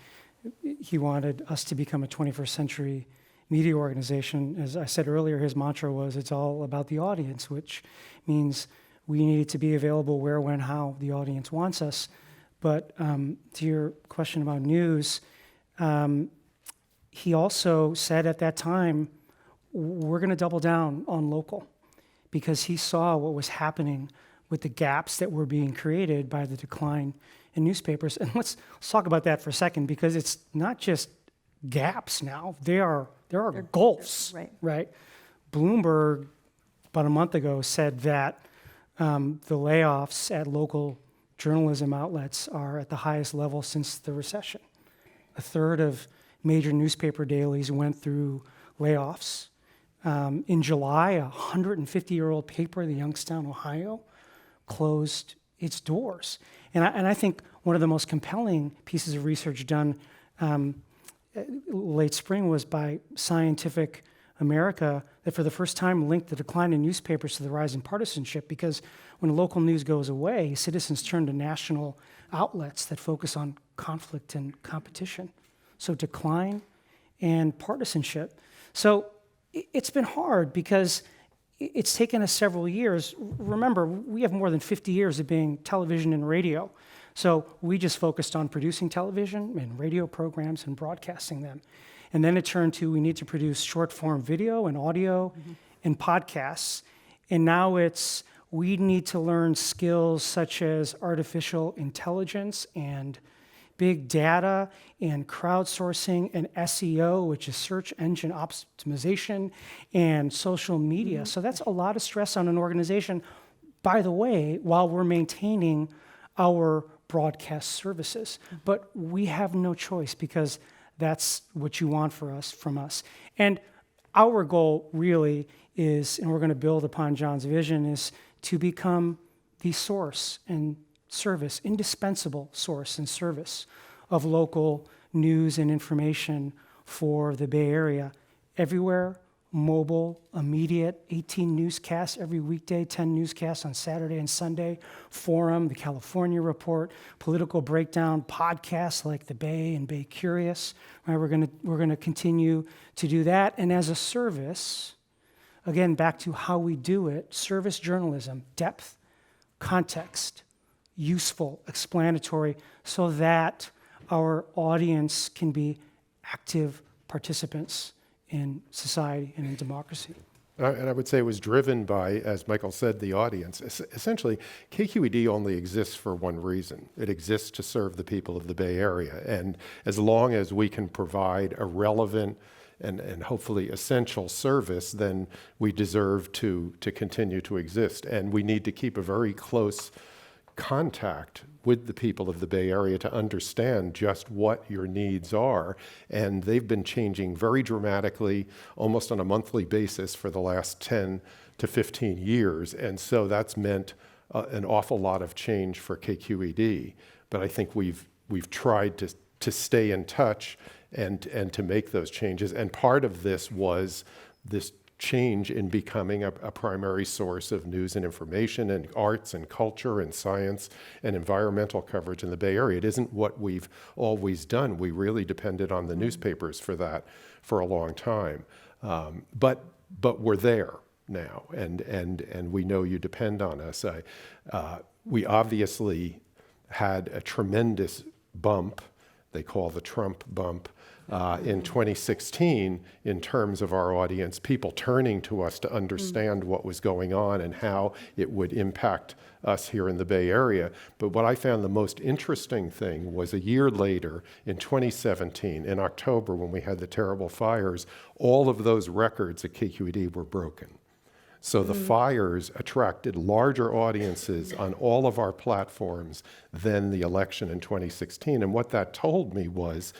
he wanted us to become a 21st century media organization. As I said earlier, his mantra was, it's all about the audience, which means we needed to be available where, when, how the audience wants us. But to your question about news, he also said at that time, we're going to double down on local, because he saw what was happening with the gaps that were being created by the decline in newspapers. And let's talk about that for a second, because it's not just gaps now. There are gulfs, right? Bloomberg, about a month ago, said that the layoffs at local journalism outlets are at the highest level since the recession. A third of major newspaper dailies went through layoffs. In July, a 150-year-old paper, the Youngstown, Ohio, closed its doors. And I think one of the most compelling pieces of research done late spring was by Scientific America, that for the first time linked the decline in newspapers to the rise in partisanship, because when local news goes away, citizens turn to national outlets that focus on conflict and competition. So decline and partisanship. So it's been hard, because it's taken us several years. Remember, we have more than 50 years of being television and radio. So we just focused on producing television and radio programs and broadcasting them. And then it turned to, we need to produce short form video and audio and podcasts. And now it's, we need to learn skills such as artificial intelligence and big data and crowdsourcing and SEO, which is search engine optimization, and social media. So that's a lot of stress on an organization, by the way, while we're maintaining our broadcast services. But we have no choice because that's what you want from us. And our goal really is, and we're going to build upon John's vision, is to become the source and service, indispensable source and service of local news and information for the Bay Area. Everywhere, mobile, immediate, 18 newscasts every weekday, 10 newscasts on Saturday and Sunday, Forum, the California Report, political breakdown, podcasts like The Bay and Bay Curious. Right, we're going to continue to do that. And as a service, again, back to how we do it, service journalism, depth, context, useful, explanatory, so that our audience can be active participants in society and in democracy. And I would say it was driven by, as Michael said, the audience. Essentially, KQED only exists for one reason. It exists to serve the people of the Bay Area. And as long as we can provide a relevant and hopefully essential service, then we deserve to continue to exist. And we need to keep a very close contact with the people of the Bay Area to understand just what your needs are. And they've been changing very dramatically, almost on a monthly basis for the last 10 to 15 years. And so that's meant an awful lot of change for KQED. But I think we've tried to stay in touch and to make those changes. And part of this was this change in becoming a primary source of news and information and arts and culture and science and environmental coverage in the Bay Area. It isn't what we've always done. We really depended on the newspapers for that for a long time. But we're there now, and we know you depend on us. We obviously had a tremendous bump, they call the Trump bump, in 2016 in terms of our audience, people turning to us to understand what was going on and how it would impact us here in the Bay Area. But what I found the most interesting thing was a year later, in 2017, in October, when we had the terrible fires, all of those records at KQED were broken. So the fires attracted larger audiences on all of our platforms than the election in 2016. And what that told me was,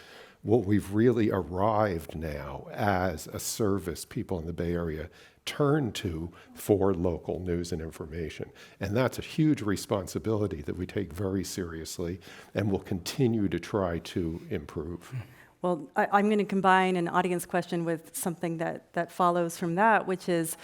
what we've really arrived now as a service people in the Bay Area turn to for local news and information. And that's a huge responsibility that we take very seriously and will continue to try to improve. Well, I'm going to combine an audience question with something that follows from that, which is,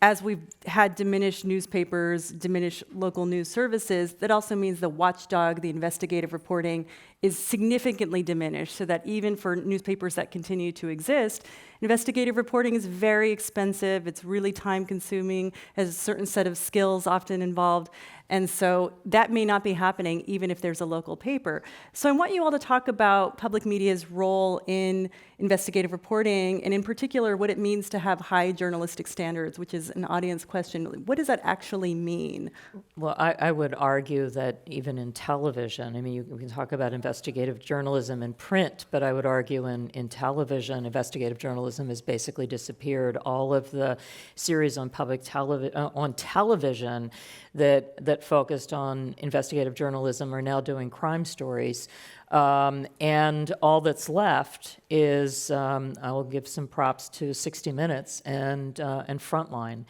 as we've had diminished newspapers, diminished local news services, that also means the watchdog, the investigative reporting, is significantly diminished, so that even for newspapers that continue to exist, investigative reporting is very expensive, it's really time-consuming, has a certain set of skills often involved, and so that may not be happening even if there's a local paper. So I want you all to talk about public media's role in investigative reporting, and in particular, what it means to have high journalistic standards, which is an audience question. What does that actually mean? Well, I would argue that even in television, I mean, we can talk about investigative journalism in print, but I would argue in television, investigative journalism has basically disappeared. All of the series on public television that focused on investigative journalism are now doing crime stories. And all that's left is, I will give some props to 60 Minutes and Frontline.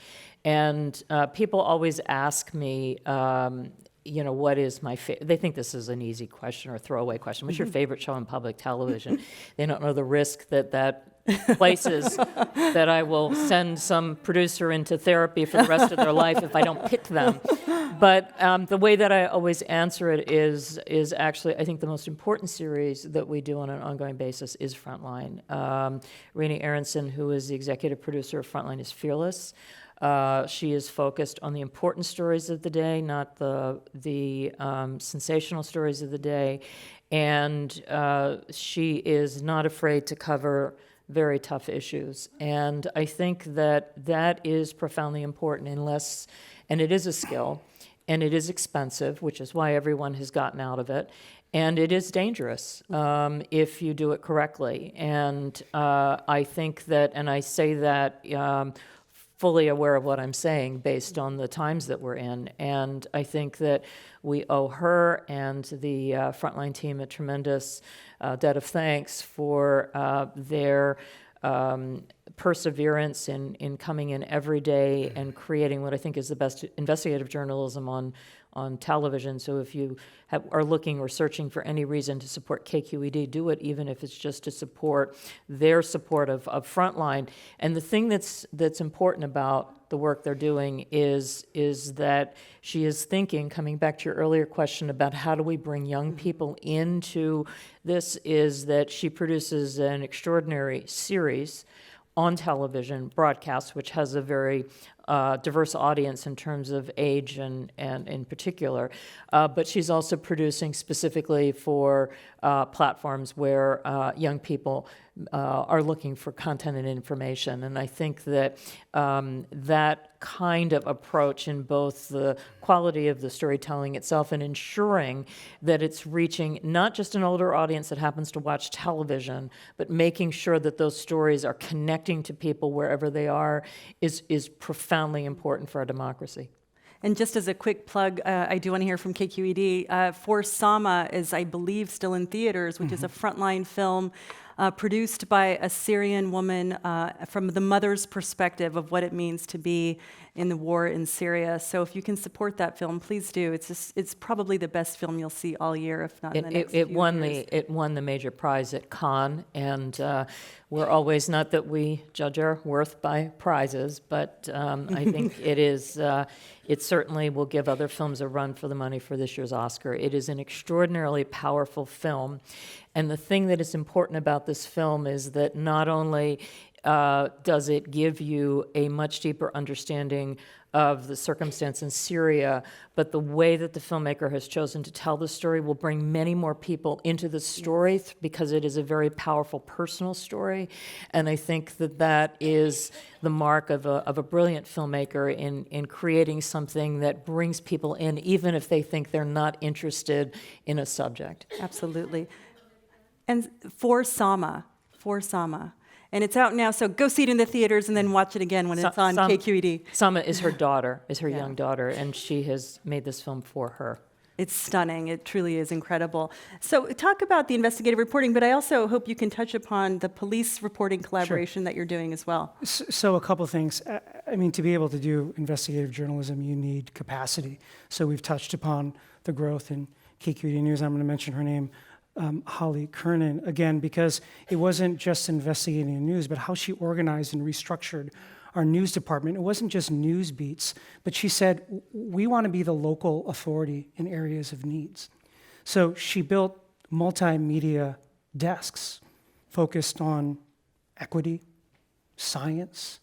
And people always ask me, what is my favorite? They think this is an easy question or a throwaway question. What's your favorite show on public television? They don't know the risk that places that I will send some producer into therapy for the rest of their life if I don't pick them. But the way that I always answer it is actually, I think the most important series that we do on an ongoing basis is Frontline. Renee Aronson, who is the executive producer of Frontline, is fearless. She is focused on the important stories of the day, not the sensational stories of the day. And she is not afraid to cover very tough issues. And I think that is profoundly important and it is a skill, and it is expensive, which is why everyone has gotten out of it. And it is dangerous if you do it correctly. And I think that, and I say that fully aware of what I'm saying based on the times that we're in. And I think that we owe her and the Frontline team a tremendous debt of thanks for their perseverance in coming in every day and creating what I think is the best investigative journalism on television. So if you are looking or searching for any reason to support KQED, do it, even if it's just to support their support of Frontline. And the thing that's important about the work they're doing is that she is thinking, coming back to your earlier question about how do we bring young people into this, is that she produces an extraordinary series on television broadcast, which has a very diverse audience in terms of age and in particular. But she's also producing specifically for platforms where young people are looking for content and information. And I think that that kind of approach in both the quality of the storytelling itself and ensuring that it's reaching not just an older audience that happens to watch television, but making sure that those stories are connecting to people wherever they are is profoundly important for our democracy. And just as a quick plug, I do want to hear from KQED. For Sama is, I believe, still in theaters, which is a Frontline film produced by a Syrian woman from the mother's perspective of what it means to be in the war in Syria. So if you can support that film, please do. It's probably the best film you'll see all year, if not in the next few years. It won the major prize at Cannes, and we're always, not that we judge our worth by prizes, but I think it certainly will give other films a run for the money for this year's Oscar. It is an extraordinarily powerful film, and the thing that is important about this film is that not only does it give you a much deeper understanding of the circumstance in Syria, but the way that the filmmaker has chosen to tell the story will bring many more people into the story because it is a very powerful personal story. And I think that that is the mark of a brilliant filmmaker in creating something that brings people in, even if they think they're not interested in a subject. Absolutely. And For Sama. And it's out now, so go see it in the theaters and then watch it again when it's on KQED. Sama is her daughter, young daughter, and she has made this film for her. It's stunning. It truly is incredible. So talk about the investigative reporting, but I also hope you can touch upon the police reporting collaboration that you're doing as well. So a couple things. I mean, to be able to do investigative journalism, you need capacity. So we've touched upon the growth in KQED News. I'm going to mention her name. Holly Kernan, again, because it wasn't just investigating the news, but how she organized and restructured our news department. It wasn't just news beats, but she said, we want to be the local authority in areas of needs. So she built multimedia desks focused on equity, science,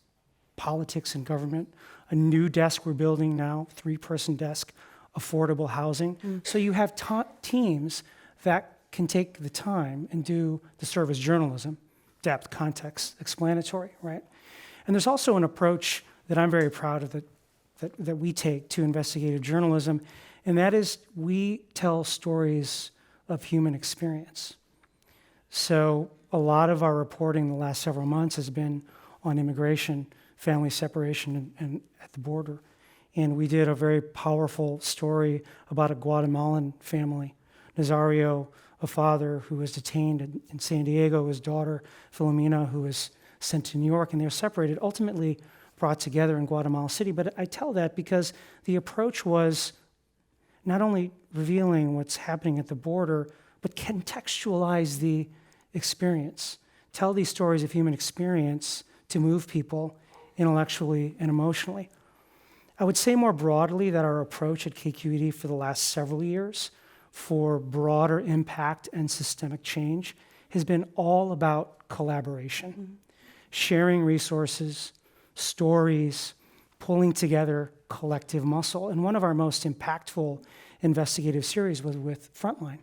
politics, and government. A new desk we're building now, 3-person desk, affordable housing. So you have teams that can take the time and do the service journalism, depth, context, explanatory, right? And there's also an approach that I'm very proud of that we take to investigative journalism, and that is we tell stories of human experience. So a lot of our reporting the last several months has been on immigration, family separation, and at the border. And we did a very powerful story about a Guatemalan family, Nazario, a father who was detained in San Diego, his daughter, Filomena, who was sent to New York, and they're separated, ultimately brought together in Guatemala City. But I tell that because the approach was not only revealing what's happening at the border, but contextualize the experience. Tell these stories of human experience to move people intellectually and emotionally. I would say more broadly that our approach at KQED for the last several years for broader impact and systemic change has been all about collaboration, sharing resources, stories, pulling together collective muscle. And one of our most impactful investigative series was with Frontline.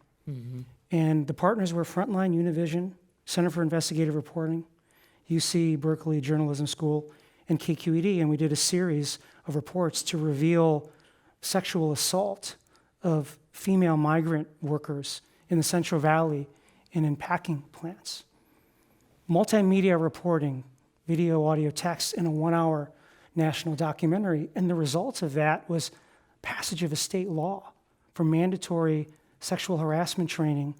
And the partners were Frontline, Univision, Center for Investigative Reporting, UC Berkeley Journalism School, and KQED. And we did a series of reports to reveal sexual assault of female migrant workers in the Central Valley and in packing plants. Multimedia reporting, video, audio, text, in a 1-hour national documentary. And the results of that was passage of a state law for mandatory sexual harassment training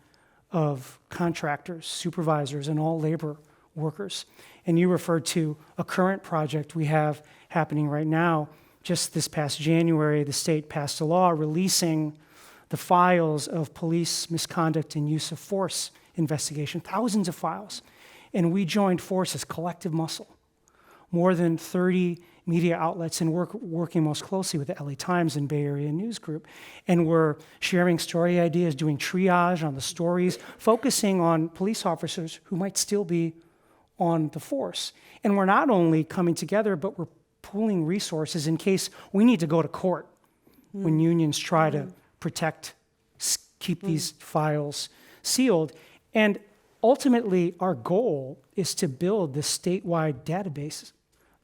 of contractors, supervisors, and all labor workers. And you referred to a current project we have happening right now. Just this past January, the state passed a law releasing the files of police misconduct and use of force investigation, thousands of files. And we joined forces, collective muscle. More than 30 media outlets and working most closely with the LA Times and Bay Area News Group. And we're sharing story ideas, doing triage on the stories, focusing on police officers who might still be on the force. And we're not only coming together, but we're pooling resources in case we need to go to court when unions try to protect, keep these files sealed. And ultimately, our goal is to build this statewide database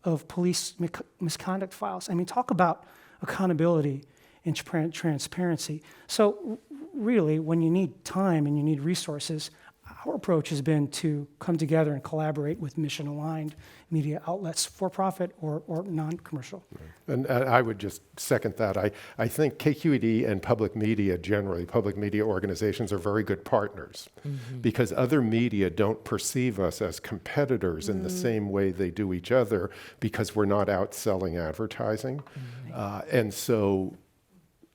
of police misconduct files. I mean, talk about accountability and transparency. So really, when you need time and you need resources, our approach has been to come together and collaborate with mission-aligned media outlets, for-profit or non-commercial. And I would just second that. I think KQED and public media generally, public media organizations are very good partners because other media don't perceive us as competitors in the same way they do each other because we're not out selling advertising.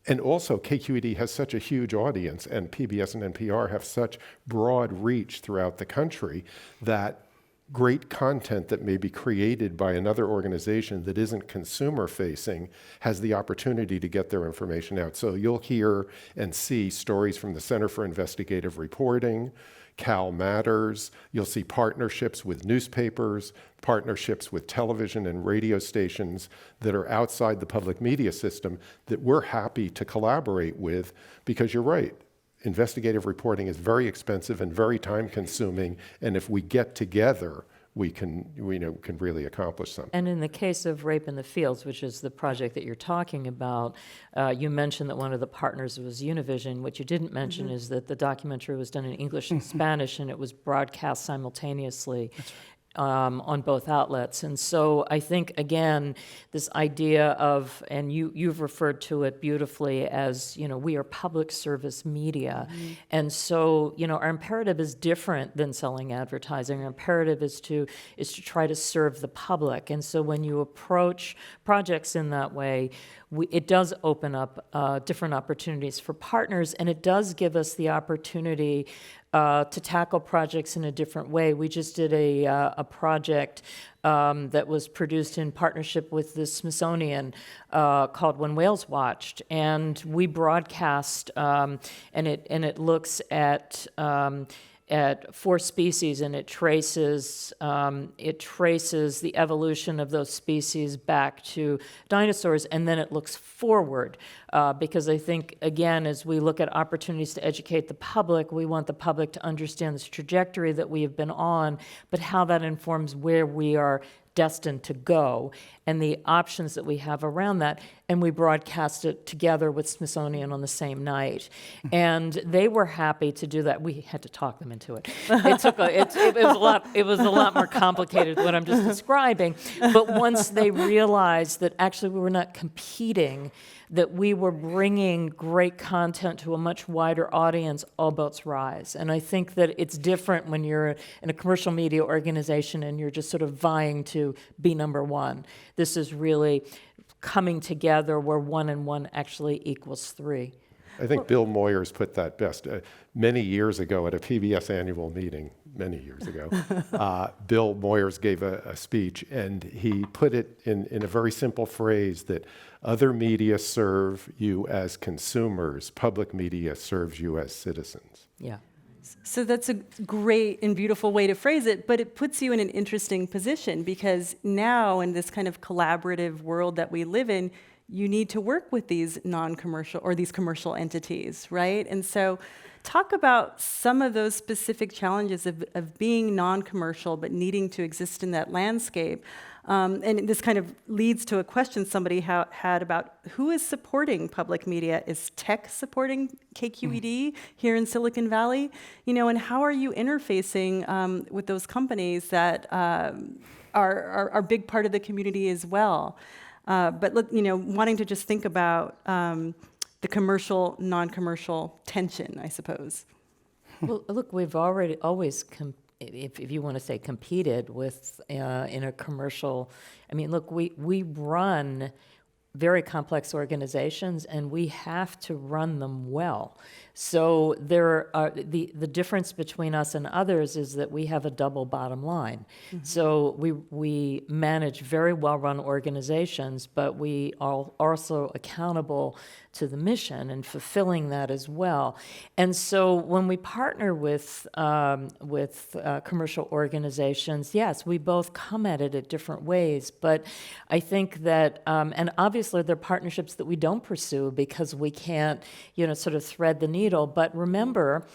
And also, KQED has such a huge audience, and PBS and NPR have such broad reach throughout the country that great content that may be created by another organization that isn't consumer-facing has the opportunity to get their information out. So you'll hear and see stories from the Center for Investigative Reporting, Cal Matters. You'll see partnerships with newspapers, partnerships with television and radio stations that are outside the public media system that we're happy to collaborate with because you're right. Investigative reporting is very expensive and very time-consuming, and if we get together, we can really accomplish something. And in the case of Rape in the Fields, which is the project that you're talking about, you mentioned that one of the partners was Univision. What you didn't mention is that the documentary was done in English and Spanish, and it was broadcast simultaneously. On both outlets. And so I think, again, this idea of, and you've referred to it beautifully as, we are public service media. And so, our imperative is different than selling advertising. Our imperative is to try to serve the public. And so when you approach projects in that way, it does open up different opportunities for partners, and it does give us the opportunity to tackle projects in a different way. We just did a project that was produced in partnership with the Smithsonian called When Whales Watched, and we broadcast, and it looks at 4 species, and it traces the evolution of those species back to dinosaurs, and then it looks forward, because I think, again, as we look at opportunities to educate the public, we want the public to understand this trajectory that we have been on, but how that informs where we are destined to go and the options that we have around that. And we broadcast it together with Smithsonian on the same night. And they were happy to do that. We had to talk them into it. It was a lot more complicated than what I'm just describing. But once they realized that actually we were not competing, that we were bringing great content to a much wider audience, all boats rise. And I think that it's different when you're in a commercial media organization and you're just sort of vying to be number one. This is really coming together where 1 and 1 actually equals 3. I think Bill Moyers put that best. Many years ago at a PBS annual meeting, many years ago, Bill Moyers gave a speech, and he put it in a very simple phrase that other media serve you as consumers, public media serves you as citizens. Yeah. So that's a great and beautiful way to phrase it, but it puts you in an interesting position because now in this kind of collaborative world that we live in, you need to work with these non-commercial or these commercial entities, right? And so talk about some of those specific challenges of being non-commercial but needing to exist in that landscape. And this kind of leads to a question somebody had about who is supporting public media. Is tech supporting KQED here in Silicon Valley? And how are you interfacing with those companies that are a big part of the community as well. But look, wanting to just think about the commercial, non-commercial tension, I suppose. Well, look, we've always, if you want to say competed with in a commercial, I mean, look, we run very complex organizations and we have to run them well. So there are the difference between us and others is that we have a double bottom line. So we manage very well-run organizations, but we are also accountable to the mission and fulfilling that as well. And so when we partner with commercial organizations, yes, we both come at it at different ways. But I think that, and obviously there are partnerships that we don't pursue because we can't, sort of thread the needle. But remember,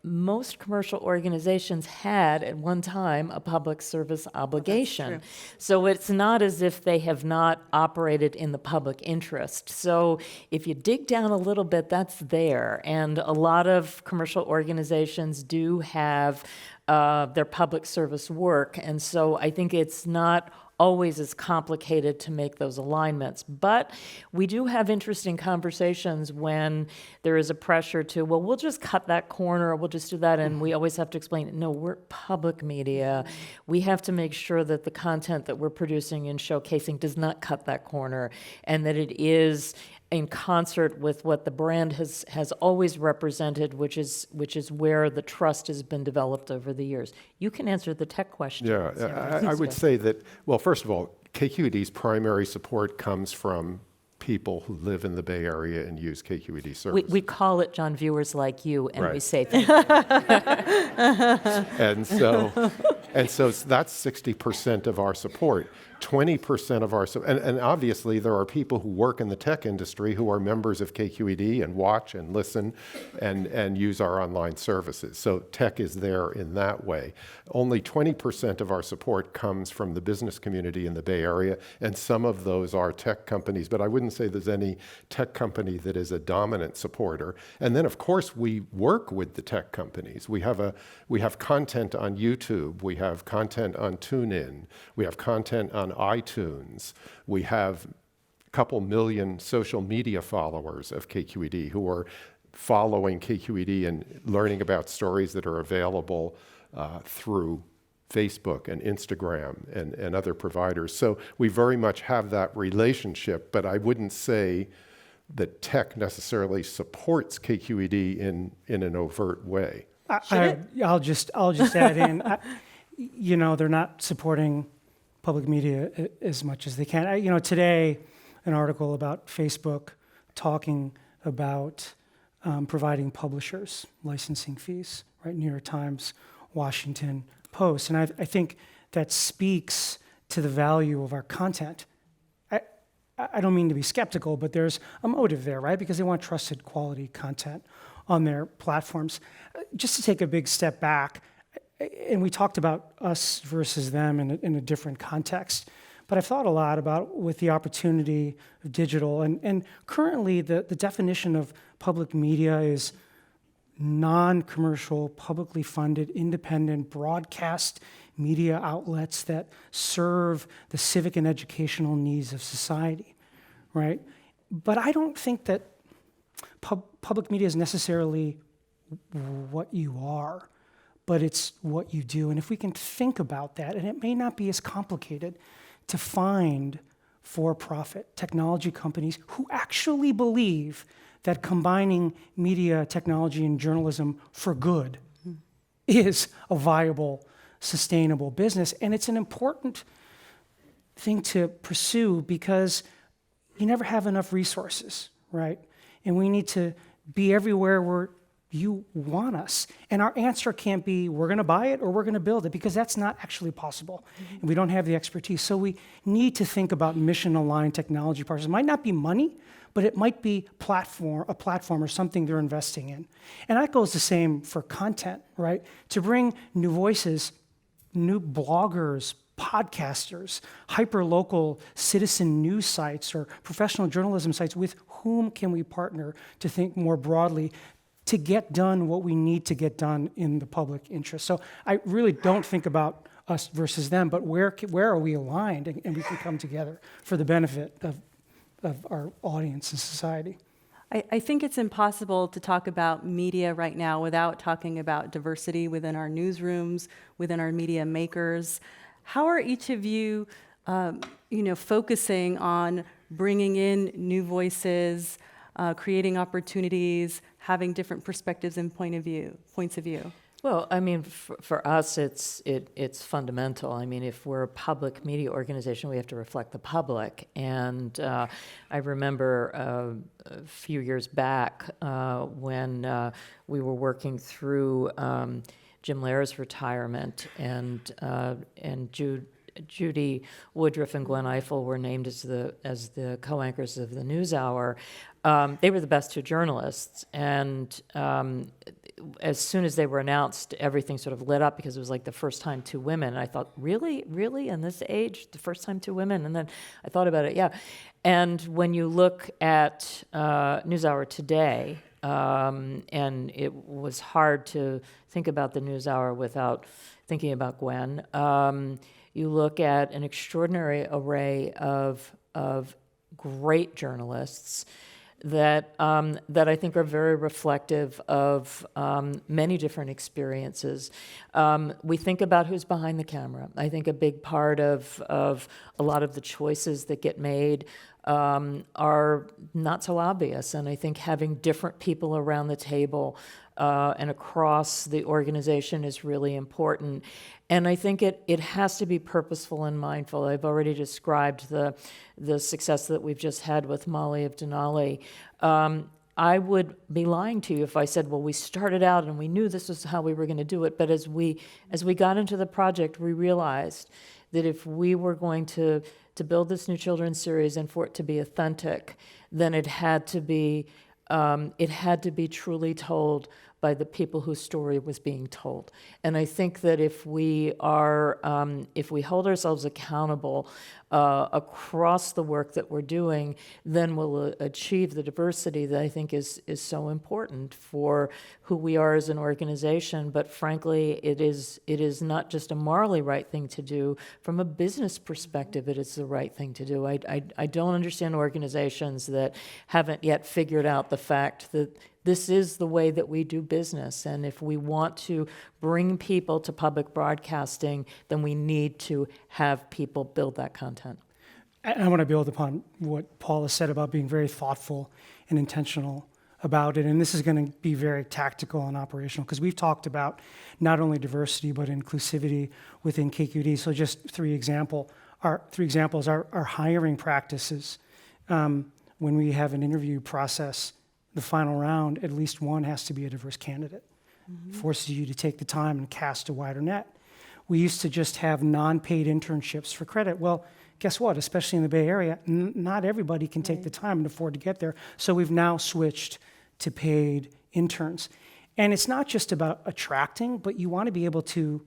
most commercial organizations had at one time a public service obligation. So it's not as if they have not operated in the public interest. So if you dig down a little bit, that's there. And a lot of commercial organizations do have their public service work. And so I think it's not always as complicated to make those alignments. But we do have interesting conversations when there is a pressure to, well, we'll just cut that corner, or we'll just do that, and we always have to explain, no, we're public media. We have to make sure that the content that we're producing and showcasing does not cut that corner, and that it is in concert with what the brand has always represented, which is where the trust has been developed over the years. You can answer the tech question. Yeah, I would say that, well, first of all, KQED's primary support comes from people who live in the Bay Area and use KQED services. We call it, John, viewers like you, and we Right. say thank you. And so that's 60% of our support. 20% of our, and obviously there are people who work in the tech industry who are members of KQED and watch and listen and use our online services. So tech is there in that way. Only 20% of our support comes from the business community in the Bay Area, and some of those are tech companies, but I wouldn't say there's any tech company that is a dominant supporter. And then of course we work with the tech companies. We have content on YouTube, we have content on TuneIn, we have content on iTunes. We have a couple million social media followers of KQED who are following KQED and learning about stories that are available through Facebook and Instagram and other providers. So we very much have that relationship, but I wouldn't say that tech necessarily supports KQED in an overt way. I'll just add in, they're not supporting public media as much as they can. Today, an article about Facebook talking about providing publishers licensing fees, right? New York Times, Washington Post. And I think that speaks to the value of our content. I don't mean to be skeptical, but there's a motive there, right? Because they want trusted quality content on their platforms. Just to take a big step back, and we talked about us versus them in a different context, but I've thought a lot about with the opportunity of digital, and currently the definition of public media is non-commercial, publicly funded, independent broadcast media outlets that serve the civic and educational needs of society, right? But I don't think that public media is necessarily what you are, but it's what you do. And if we can think about that, and it may not be as complicated to find for-profit technology companies who actually believe that combining media, technology, and journalism for good is a viable, sustainable business. And it's an important thing to pursue because you never have enough resources, right? And we need to be everywhere where you want us. And our answer can't be, we're going to buy it or we're going to build it, because that's not actually possible. And we don't have the expertise. So we need to think about mission-aligned technology partners. It might not be money, but it might be a platform or something they're investing in. And that goes the same for content, right? To bring new voices, new bloggers, podcasters, hyper-local citizen news sites or professional journalism sites, with whom can we partner to think more broadly to get done what we need to get done in the public interest. So I really don't think about us versus them, but where are we aligned and we can come together for the benefit of our audience and society. I think it's impossible to talk about media right now without talking about diversity within our newsrooms, within our media makers. How are each of you, focusing on bringing in new voices, creating opportunities, having different perspectives and points of view? Well, I mean, for us, it's fundamental. I mean, if we're a public media organization, we have to reflect the public. And I remember a few years back when we were working through Jim Lehrer's retirement, and Judy Woodruff and Gwen Ifill were named as the co-anchors of the NewsHour. They were the best two journalists, and as soon as they were announced, everything sort of lit up because it was like the first time two women. And I thought, really, in this age, the first time two women? And then I thought about it, yeah. And when you look at NewsHour today, and it was hard to think about the NewsHour without thinking about Gwen. You look at an extraordinary array of great journalists that I think are very reflective of many different experiences. We think about who's behind the camera. I think a big part of a lot of the choices that get made are not so obvious, and I think having different people around the table and across the organization is really important. And I think it has to be purposeful and mindful. I've already described the success that we've just had with Molly of Denali. I would be lying to you if I said, well, we started out and we knew this was how we were going to do it. But as we got into the project, we realized that if we were going to build this new children's series and for it to be authentic, then it had to be truly told by the people whose story was being told. And I think that if we hold ourselves accountable across the work that we're doing, then we'll achieve the diversity that I think is so important for who we are as an organization. But frankly, it is not just a morally right thing to do. From a business perspective, it is the right thing to do. I don't understand organizations that haven't yet figured out the fact that this is the way that we do business. And if we want to bring people to public broadcasting, then we need to have people build that content. And I want to build upon what Paula said about being very thoughtful and intentional about it. And this is going to be very tactical and operational because we've talked about not only diversity, but inclusivity within KQED. So just three examples are hiring practices. When we have an interview process, the final round, at least one has to be a diverse candidate. Mm-hmm. Forces you to take the time and cast a wider net. We used to just have non-paid internships for credit. Well, guess what? Especially in the Bay Area, not everybody can take the time and afford to get there. So we've now switched to paid interns. And it's not just about attracting, but you want to be able to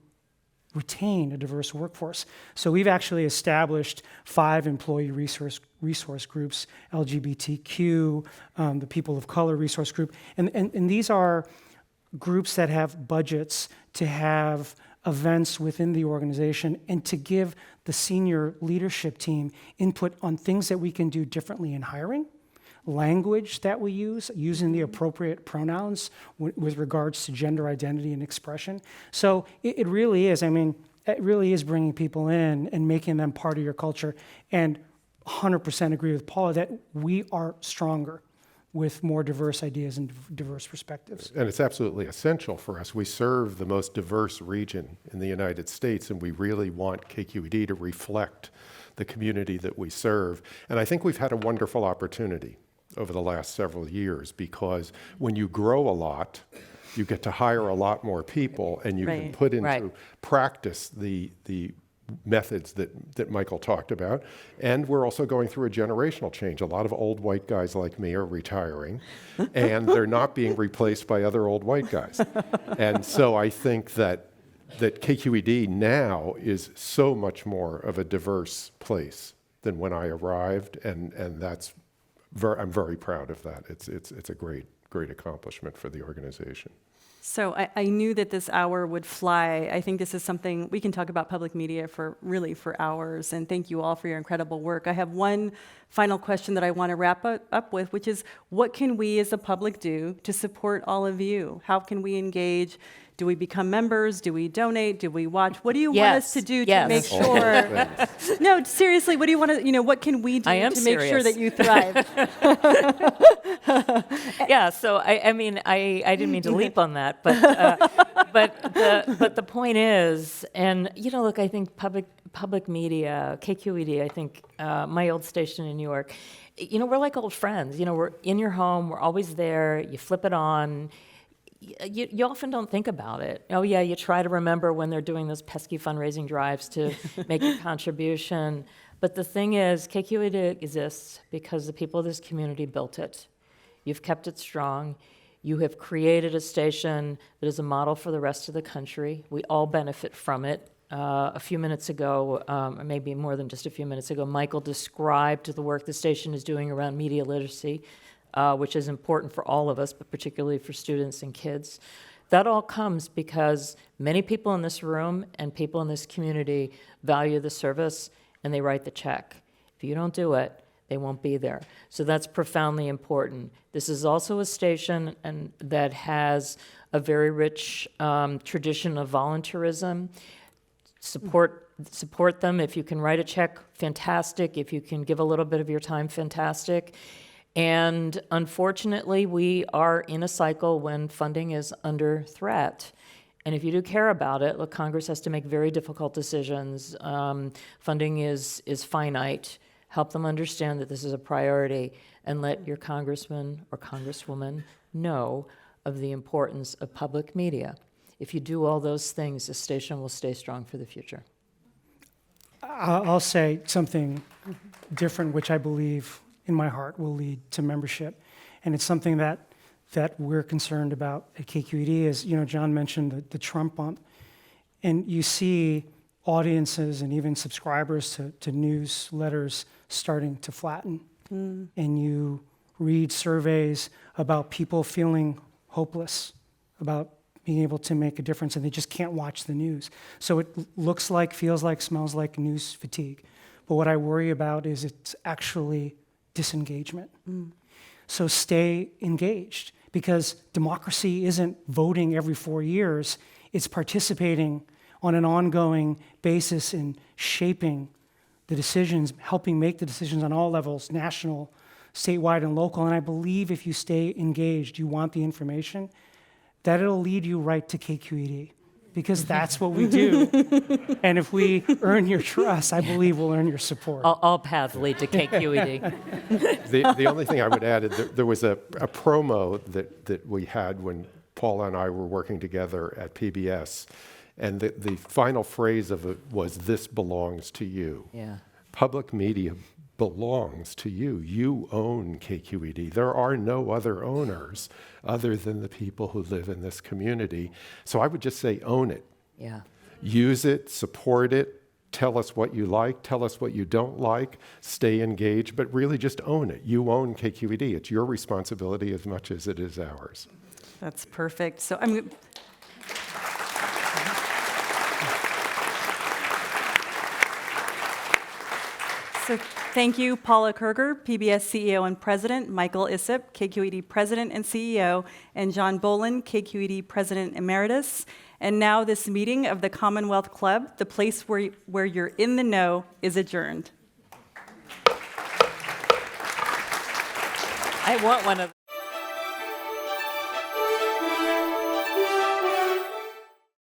retain a diverse workforce. So we've actually established 5 employee resource groups, LGBTQ, the people of color resource group. And these are groups that have budgets to have events within the organization and to give the senior leadership team input on things that we can do differently in hiring, language that we use, using the appropriate pronouns with regards to gender identity and expression. So it really is, it really is bringing people in and making them part of your culture. And 100% agree with Paula that we are stronger with more diverse ideas and diverse perspectives. And it's absolutely essential for us. We serve the most diverse region in the United States, and we really want KQED to reflect the community that we serve. And I think we've had a wonderful opportunity over the last several years, because when you grow a lot, you get to hire a lot more people, and you can put into practice the methods that Michael talked about. And we're also going through a generational change. A lot of old white guys like me are retiring, and they're not being replaced by other old white guys. And so I think that KQED now is so much more of a diverse place than when I arrived, and I'm very proud of that. It's a great accomplishment for the organization. So I knew that this hour would fly. I think this is something we can talk about public media for hours, and thank you all for your incredible work. I have one final question that I want to wrap up with, which is, what can we as the public do to support all of you? How can we engage? Do we become members? Do we donate? Do we watch? What do you want us to do to make sure? No, seriously, what do you want to, what can we do to make sure that you thrive? Yeah, so I mean, I didn't mean to leap on that, but the point is, and look, I think public media, KQED, I think my old station in New York, we're like old friends. We're in your home, we're always there. You flip it on. You often don't think about it. Oh yeah, you try to remember when they're doing those pesky fundraising drives to make a contribution. But the thing is, KQED exists because the people of this community built it. You've kept it strong. You have created a station that is a model for the rest of the country. We all benefit from it. A few minutes ago, or maybe more than just a few minutes ago, Michael described the work the station is doing around media literacy, which is important for all of us, but particularly for students and kids. That all comes because many people in this room and people in this community value the service, and they write the check. If you don't do it, they won't be there. So that's profoundly important. This is also a station that has a very rich tradition of volunteerism. Support them. If you can write a check, fantastic. If you can give a little bit of your time, fantastic. And unfortunately, we are in a cycle when funding is under threat. And if you do care about it, look, Congress has to make very difficult decisions. Funding is finite. Help them understand that this is a priority, and let your congressman or congresswoman know of the importance of public media. If you do all those things, the station will stay strong for the future. I'll say something different, which I believe in my heart will lead to membership. And it's something that we're concerned about at KQED. As John mentioned the Trump bump. And you see audiences and even subscribers to newsletters starting to flatten. And you read surveys about people feeling hopeless about being able to make a difference, and they just can't watch the news. So it looks like, feels like, smells like news fatigue. But what I worry about is it's actually disengagement. So stay engaged, because democracy isn't voting every 4 years. It's participating on an ongoing basis in shaping the decisions, helping make the decisions on all levels, national, statewide, and local. And I believe if you stay engaged, you want the information, that it'll lead you right to KQED, because that's what we do. And if we earn your trust, I believe we'll earn your support. All paths lead to KQED. The only thing I would add is there was a promo that we had when Paula and I were working together at PBS, and the final phrase of it was, "This belongs to you." Yeah. Public media belongs to you. You own KQED. There are no other owners other than the people who live in this community. So I would just say own it. Yeah. Use it, support it, tell us what you like, tell us what you don't like, stay engaged, but really just own it. You own KQED. It's your responsibility as much as it is ours. That's perfect. So So thank you, Paula Kerger, PBS CEO and President, Michael Issop, KQED President and CEO, and John Boland, KQED President Emeritus. And now this meeting of the Commonwealth Club, the place where you're in the know, is adjourned. I want one of